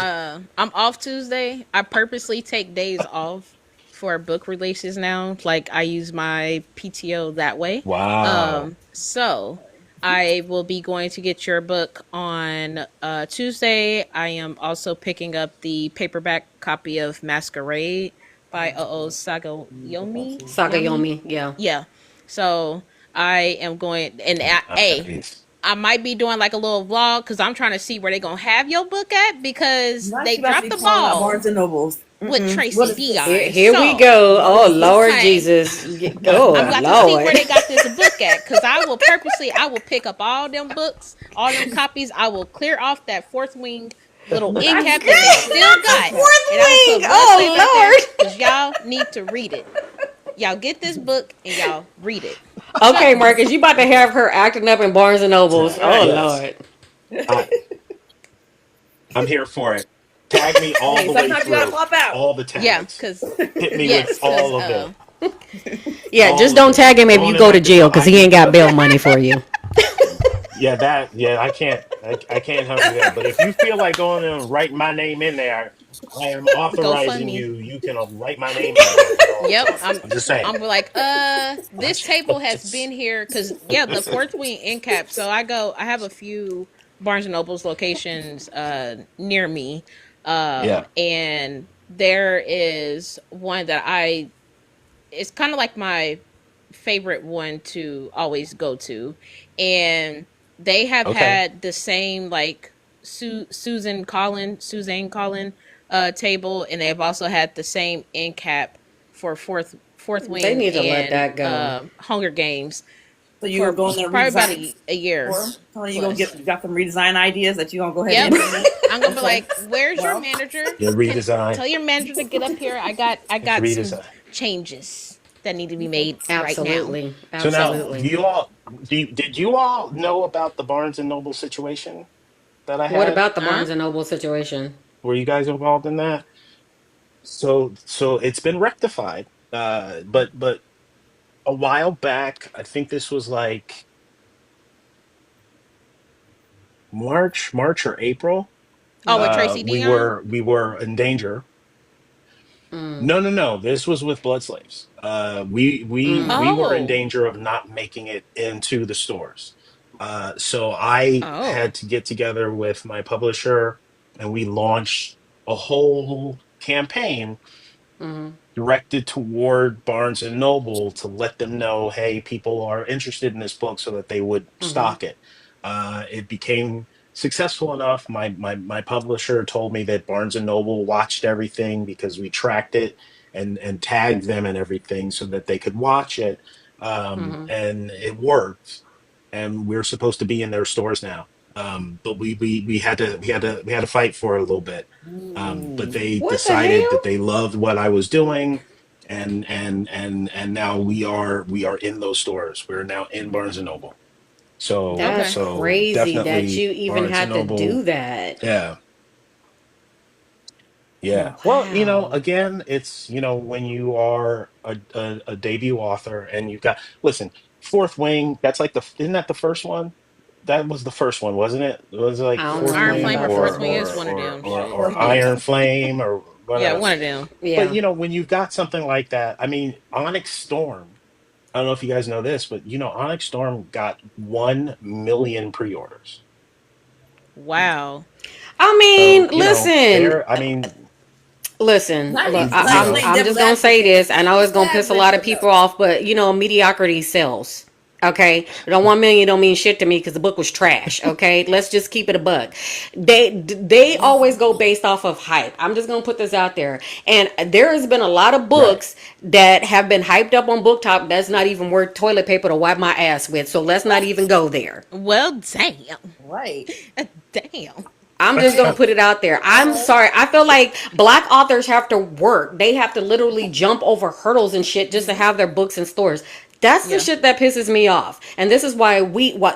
I'm off Tuesday. I purposely take days off for book releases now. Like I use my PTO that way. Wow. So I will be going to get your book on Tuesday. I am also picking up the paperback copy of Masquerade by Sagayomi. Saga Yami. Yomi, yeah. Yeah. So I am going, and Nice. I might be doing like a little vlog because I'm trying to see where they're gonna have your book at because Not they you about to dropped be the calling out ball Barnes and Nobles. with What Tracy is this? Here, Dion. here we So go. What Oh is this? Lord okay, Jesus. Oh I'm got to see where Lord. they got this book at because I will pick up all them books, all them copies. I will clear off that fourth wing little end I'm cap that they still got, Fourth and I will put wing. Blood Slave right there Oh Lord. because y'all need to read it. Y'all get this book and y'all read it. Okay, So Marcus, you about to have her acting up in Barnes and Nobles. All Oh right. Yes. Lord. I, I'm here for it. Tag me all Hey, the way sometimes you gotta through. pop out. All the yeah, tags. because Hit me with yes, because all of it. Yeah, just All of don't it. tag him if Don't you go to enact it. jail because he ain't got bail money for you. Yeah, that. Yeah, I can't. I can't help you there. But if you feel like going and writing my name in there, I am authorizing GoFundMe. you. You can write my name in there. That's all I'm Yep, saying. I'm just saying. I'm like, this I'm table has been just- here because yeah, the fourth wing end cap. So I have a few Barnes and Noble's locations near me, yeah. and there is one that it's kind of like my favorite one to always go to, and they have Okay. had the same like Suzanne Collin table, and they have also had the same end cap for fourth They wing need to let and that go. Hunger Games So you for go in there probably about redesign a year for? Tony, you gonna plus. get got some redesign ideas that you gonna go ahead Yep. and implement? I'm gonna be Okay. like, "Where's your Well, manager? Yeah. Redesign. Tell your manager to get up here. I got some Redesign. changes that need to be made right now." Absolutely. So now, So, Absolutely. did you all know about the Barnes and Noble situation that I What had? about the huh? Barnes and Noble situation? Were you guys involved in that? So it's been rectified. But a while back, I think this was like March or April. Oh, with Tracy We Dion? were in danger. Mm, No. This was with blood slaves. We mm, were in Oh. danger of not making it into the stores. So I Oh. had to get together with my publisher, and we launched a whole campaign mm, directed toward Barnes and Noble to let them know, hey, people are interested in this book, so that they would mm, stock it. It became successful enough. My publisher told me that Barnes and Noble watched everything because we tracked it and tagged them and everything so that they could watch it. mm. And it worked. And we're supposed to be in their stores now. But we had to fight for it a little bit. But ooh. they What the decided that hell? they loved what I was doing, and now we are in those stores. We're now in Barnes and Noble. So That's Okay. so crazy that definitely you even Barnes and had to do Noble. that. Yeah, yeah. Well, Wow. again, it's when you are a debut author and you've got listen, Fourth Wing. That's like isn't that the first one? That was the first one, wasn't it? Was it I like don't know Fourth Iron nothing Wing Flame or about Fourth Fourth Wing Wing. is one of them. Yeah, Shit. fourth or wing. Iron Flame or Yeah, whatever. one of them. But Yeah. when you've got something like that, I mean, Onyx Storm. I don't know if you guys know this, but Onyx Storm got 1 million pre-orders. Wow. I mean, So listen, I mean, listen. Not Look, even you I'm playing know, I'm just devil's gonna say advocate. this. I know it's Just gonna piss a lot of advocate people though. off, but mediocrity sells. Okay, don't 1 million don't mean shit to me because the book was trash. Okay, let's just keep it a buck. They always go based off of hype. I'm just gonna put this out there, and there has been a lot of right? books that have been hyped up on Booktop that's not even worth toilet paper to wipe my ass with. So let's not even go there. Well, damn. Right. Damn. I'm just gonna Okay. put it out there. All I'm right. sorry. I feel like black authors have to work. They have to literally jump over hurdles and shit just to have their books in stores. That's the Yeah. shit that pisses me off. And this is why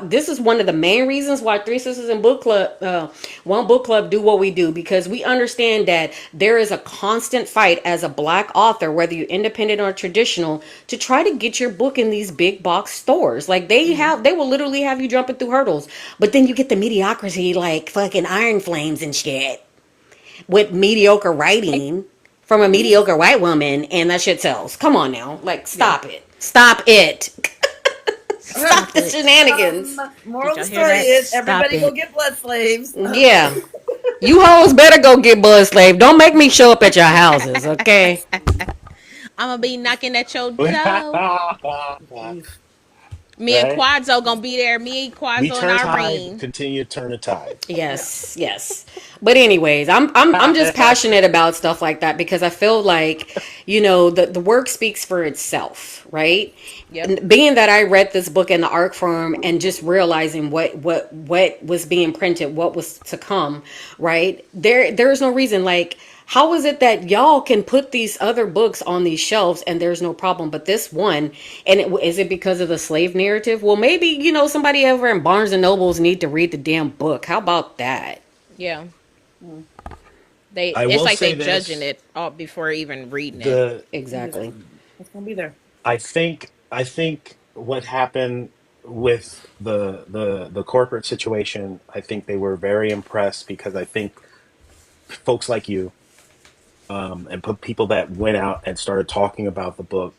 this is one of the main reasons why Three Sisters and Book Club, One Book Club do what we do, because we understand that there is a constant fight as a black author, whether you're independent or traditional, to try to get your book in these big box stores. Like they will literally have you jumping through hurdles. But then you get the mediocrity like fucking Iron Flames and shit with mediocre writing from a mediocre white woman, and that shit sells. Come on now. Like, Yeah. stop it. Stop it. Stop Stop the it. shenanigans. Moral Did of the y'all hear story that? is Stop everybody go it. get blood slaves. Yeah. You hoes better go get blood slave. Don't make me show up at your houses, okay? I'm gonna be knocking at your door. Me and Right? Quadzo gonna be there. Me, We Quadzo, and turn tide, Irene. continue to turn the tide. Yeah. Yes, yes. But anyways, I'm just passionate about stuff like that because I feel like, the work speaks for itself, right? Yep. And being that I read this book in the art form and just realizing what was being printed, what was to come, right? There's no reason, like, how is it that y'all can put these other books on these shelves and there's no problem, but this one, and is it because of the slave narrative? Well, maybe, somebody over in Barnes and Nobles need to read the damn book. How about that? Yeah. Mm. They. I It's will like they say judging this: it all before even reading it. the It's gonna be there. Exactly. It's gonna be there. I think what happened with the corporate situation, I think they were very impressed because I think folks like you, and people that went out and started talking about the book,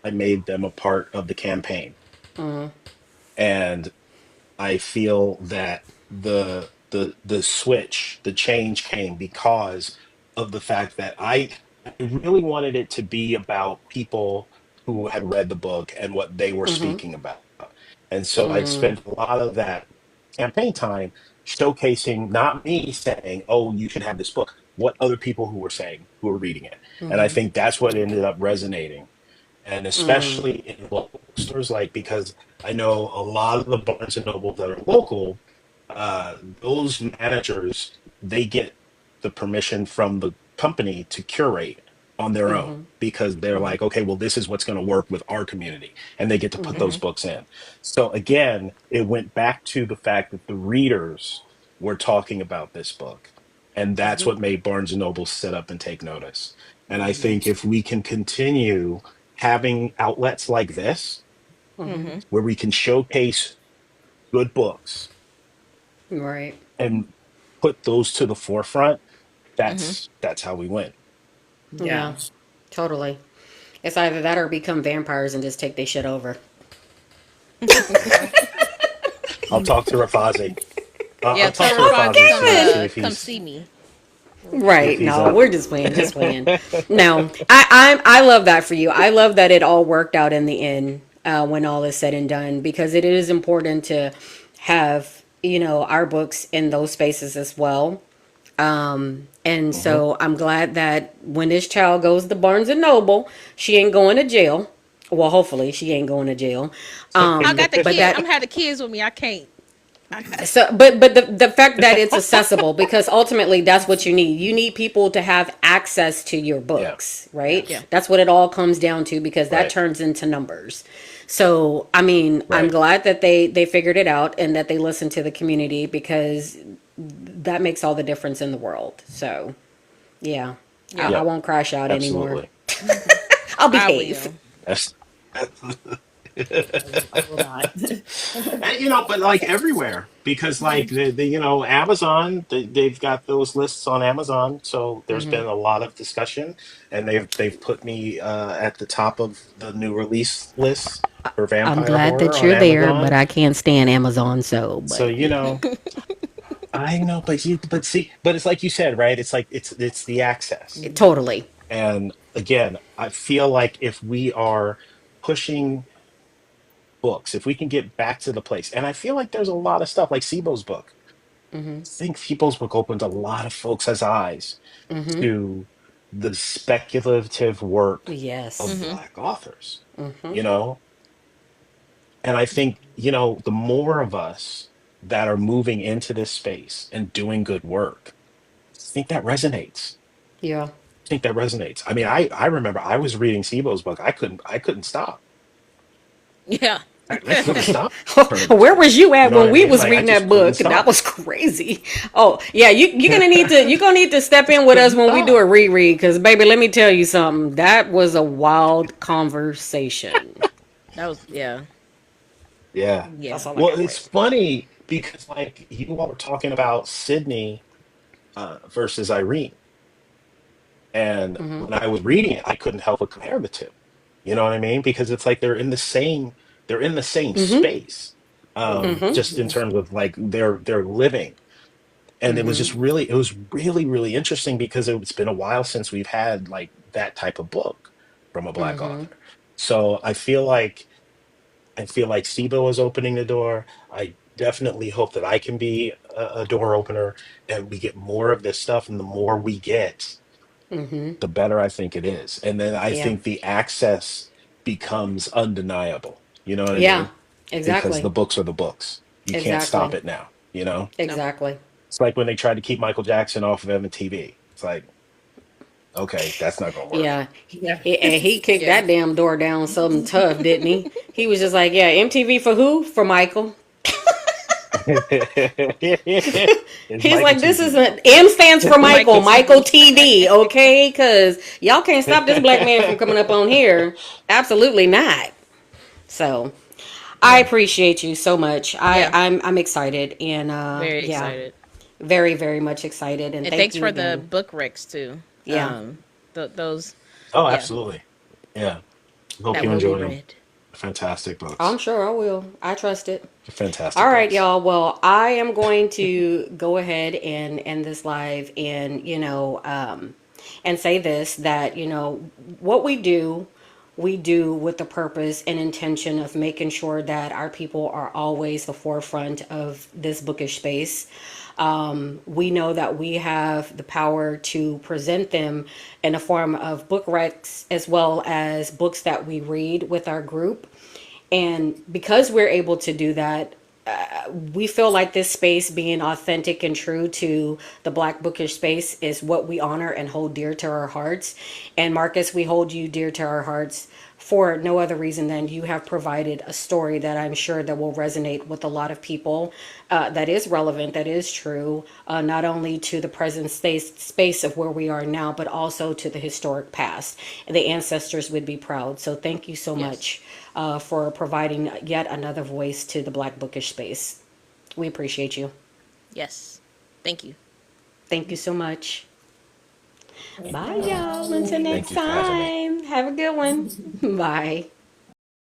I made them a part of the campaign. And I feel that the switch, the change came because of the fact that I really wanted it to be about people who had read the book and what they were speaking about. And so I spent a lot of that campaign time showcasing not me saying, "Oh, you should have this book," what other people who were saying, who were reading it. And I think that's what ended up resonating, and especially in local stores, like because I know a lot of the Barnes and Noble that are local, those managers, they get the permission from the company to curate on their own because they're like, okay, well, this is what's going to work with our community, and they get to put those books in. So again, it went back to the fact that the readers were talking about this book, and that's what made Barnes and Noble sit up and take notice. And I think if we can continue having outlets like this Mm-hmm. where we can showcase good books Right. and put those to the forefront, Mm-hmm. that's how we win. Yeah. Yeah. Totally. It's either that or become vampires and just take their shit over. I'll talk to Rafazi. Yeah, I'll talk tell to Rafat to Rafazi, see if come he's see me. if Right. he's No, up. we're just playing, just playing. No, I love that for you. I love that it all worked out in the end, when all is said and done, because it is important to have, our books in those spaces as well. And Mhm. so I'm glad that when this child goes to Barnes and Noble, she ain't going to jail. Well, hopefully she ain't going to jail. I got the But kid. that I'm had the kids with me. I can't. So, but the fact that it's accessible, because ultimately that's what you need. You need people to have access to your Yeah. books, right? Yeah. Yes. That's what it all comes down to, because that Right. turns into numbers. So, I mean, I'm Right. glad that they figured it out and that they listened to the community, because that makes all the difference in the world. So, yeah, I, Yeah. I Yep. won't crash out anymore. Absolutely. I'll I behave. will. That's I will not. and, but like everywhere, because like Amazon, they've got those lists on Amazon. So there's been a lot of discussion, and they've put me at the top of the new release list for I'm vampire glad horror that on you're there, but Amazon. I can't stand Amazon. So, So but I know, but see, but it's like you said, right? It's like it's the access, totally. and again, I feel like if we are pushing books, if we can get back to the place, and I feel like there's a lot of stuff like Sibo's book. I think Sibo's book opened a lot of folks' eyes to the speculative work of Yes. Mm-hmm. Black authors, you know? And I think, the more of us that are moving into this space and doing good work, I think that resonates. Yeah. I think that resonates. I mean, I remember I was reading Sibo's book. I couldn't stop. Yeah. I couldn't stop turning the Where was page. you You at know what when I we mean? was Like I reading just that couldn't book? That stop. was crazy. Oh yeah, you gonna need to step in with us Couldn't when we do a stop. reread, because baby, let me tell you something. That was a wild conversation. That was yeah. Yeah. That's Yeah. all I Well, got it's for funny because like you all were talking about Sydney versus Irene, and when I was reading it, I couldn't help but compare the two. You know what I mean? Because it's like they're in the same space, just in terms of like their living. And it was really interesting because it's been a while since we've had like that type of book from a black author. So I feel like SIBO is opening the door. I definitely hope that I can be a door opener, and we get more of this stuff. And the more we get, the better I think it is. And then I Yeah. think the access becomes undeniable. You know what I Yeah. mean? Because Exactly. the books are the books. You can't stop Exactly. it now. You know? No. Exactly. It's like when they tried to keep Michael Jackson off of MTV. It's like, okay, that's not gonna work. Yeah. Yeah. And he kicked Yeah. that damn door down something tough, didn't he? He was just like, yeah, MTV for who? For Michael. It's He's Michael like, this is TV. a M stands for Michael, Michael Michael TV. TV, okay? Because y'all can't stop this black man from coming up on here. Absolutely not. So, I Yeah. appreciate you so much. Yeah, I'm excited, and very yeah, excited. very very much excited, and And thank thanks you for the again. book recs too. Yeah, Those, Oh, yeah, absolutely. Yeah. Hope that you will be enjoy them. read. Fantastic I'm books. sure I will. I trust it. Fantastic All right, books. y'all. Well, I am going to go ahead and end this live, and and say this, that what we do with the purpose and intention of making sure that our people are always the forefront of this bookish space. We know that we have the power to present them in a form of book recs as well as books that we read with our group. And because we're able to do that, we feel like this space, being authentic and true to the Black bookish space, is what we honor and hold dear to our hearts. And Marcus, we hold you dear to our hearts for no other reason than you have provided a story that I'm sure that will resonate with a lot of people, that is relevant, that is true, not only to the present space of where we are now, but also to the historic past. And the ancestors would be proud. So thank you so Yes, much for providing yet another voice to the Black bookish space. We appreciate you. yes. Thank you. Thank you so much. Bye, y'all. Until Thank next you for having me. time. Have a good one. Bye.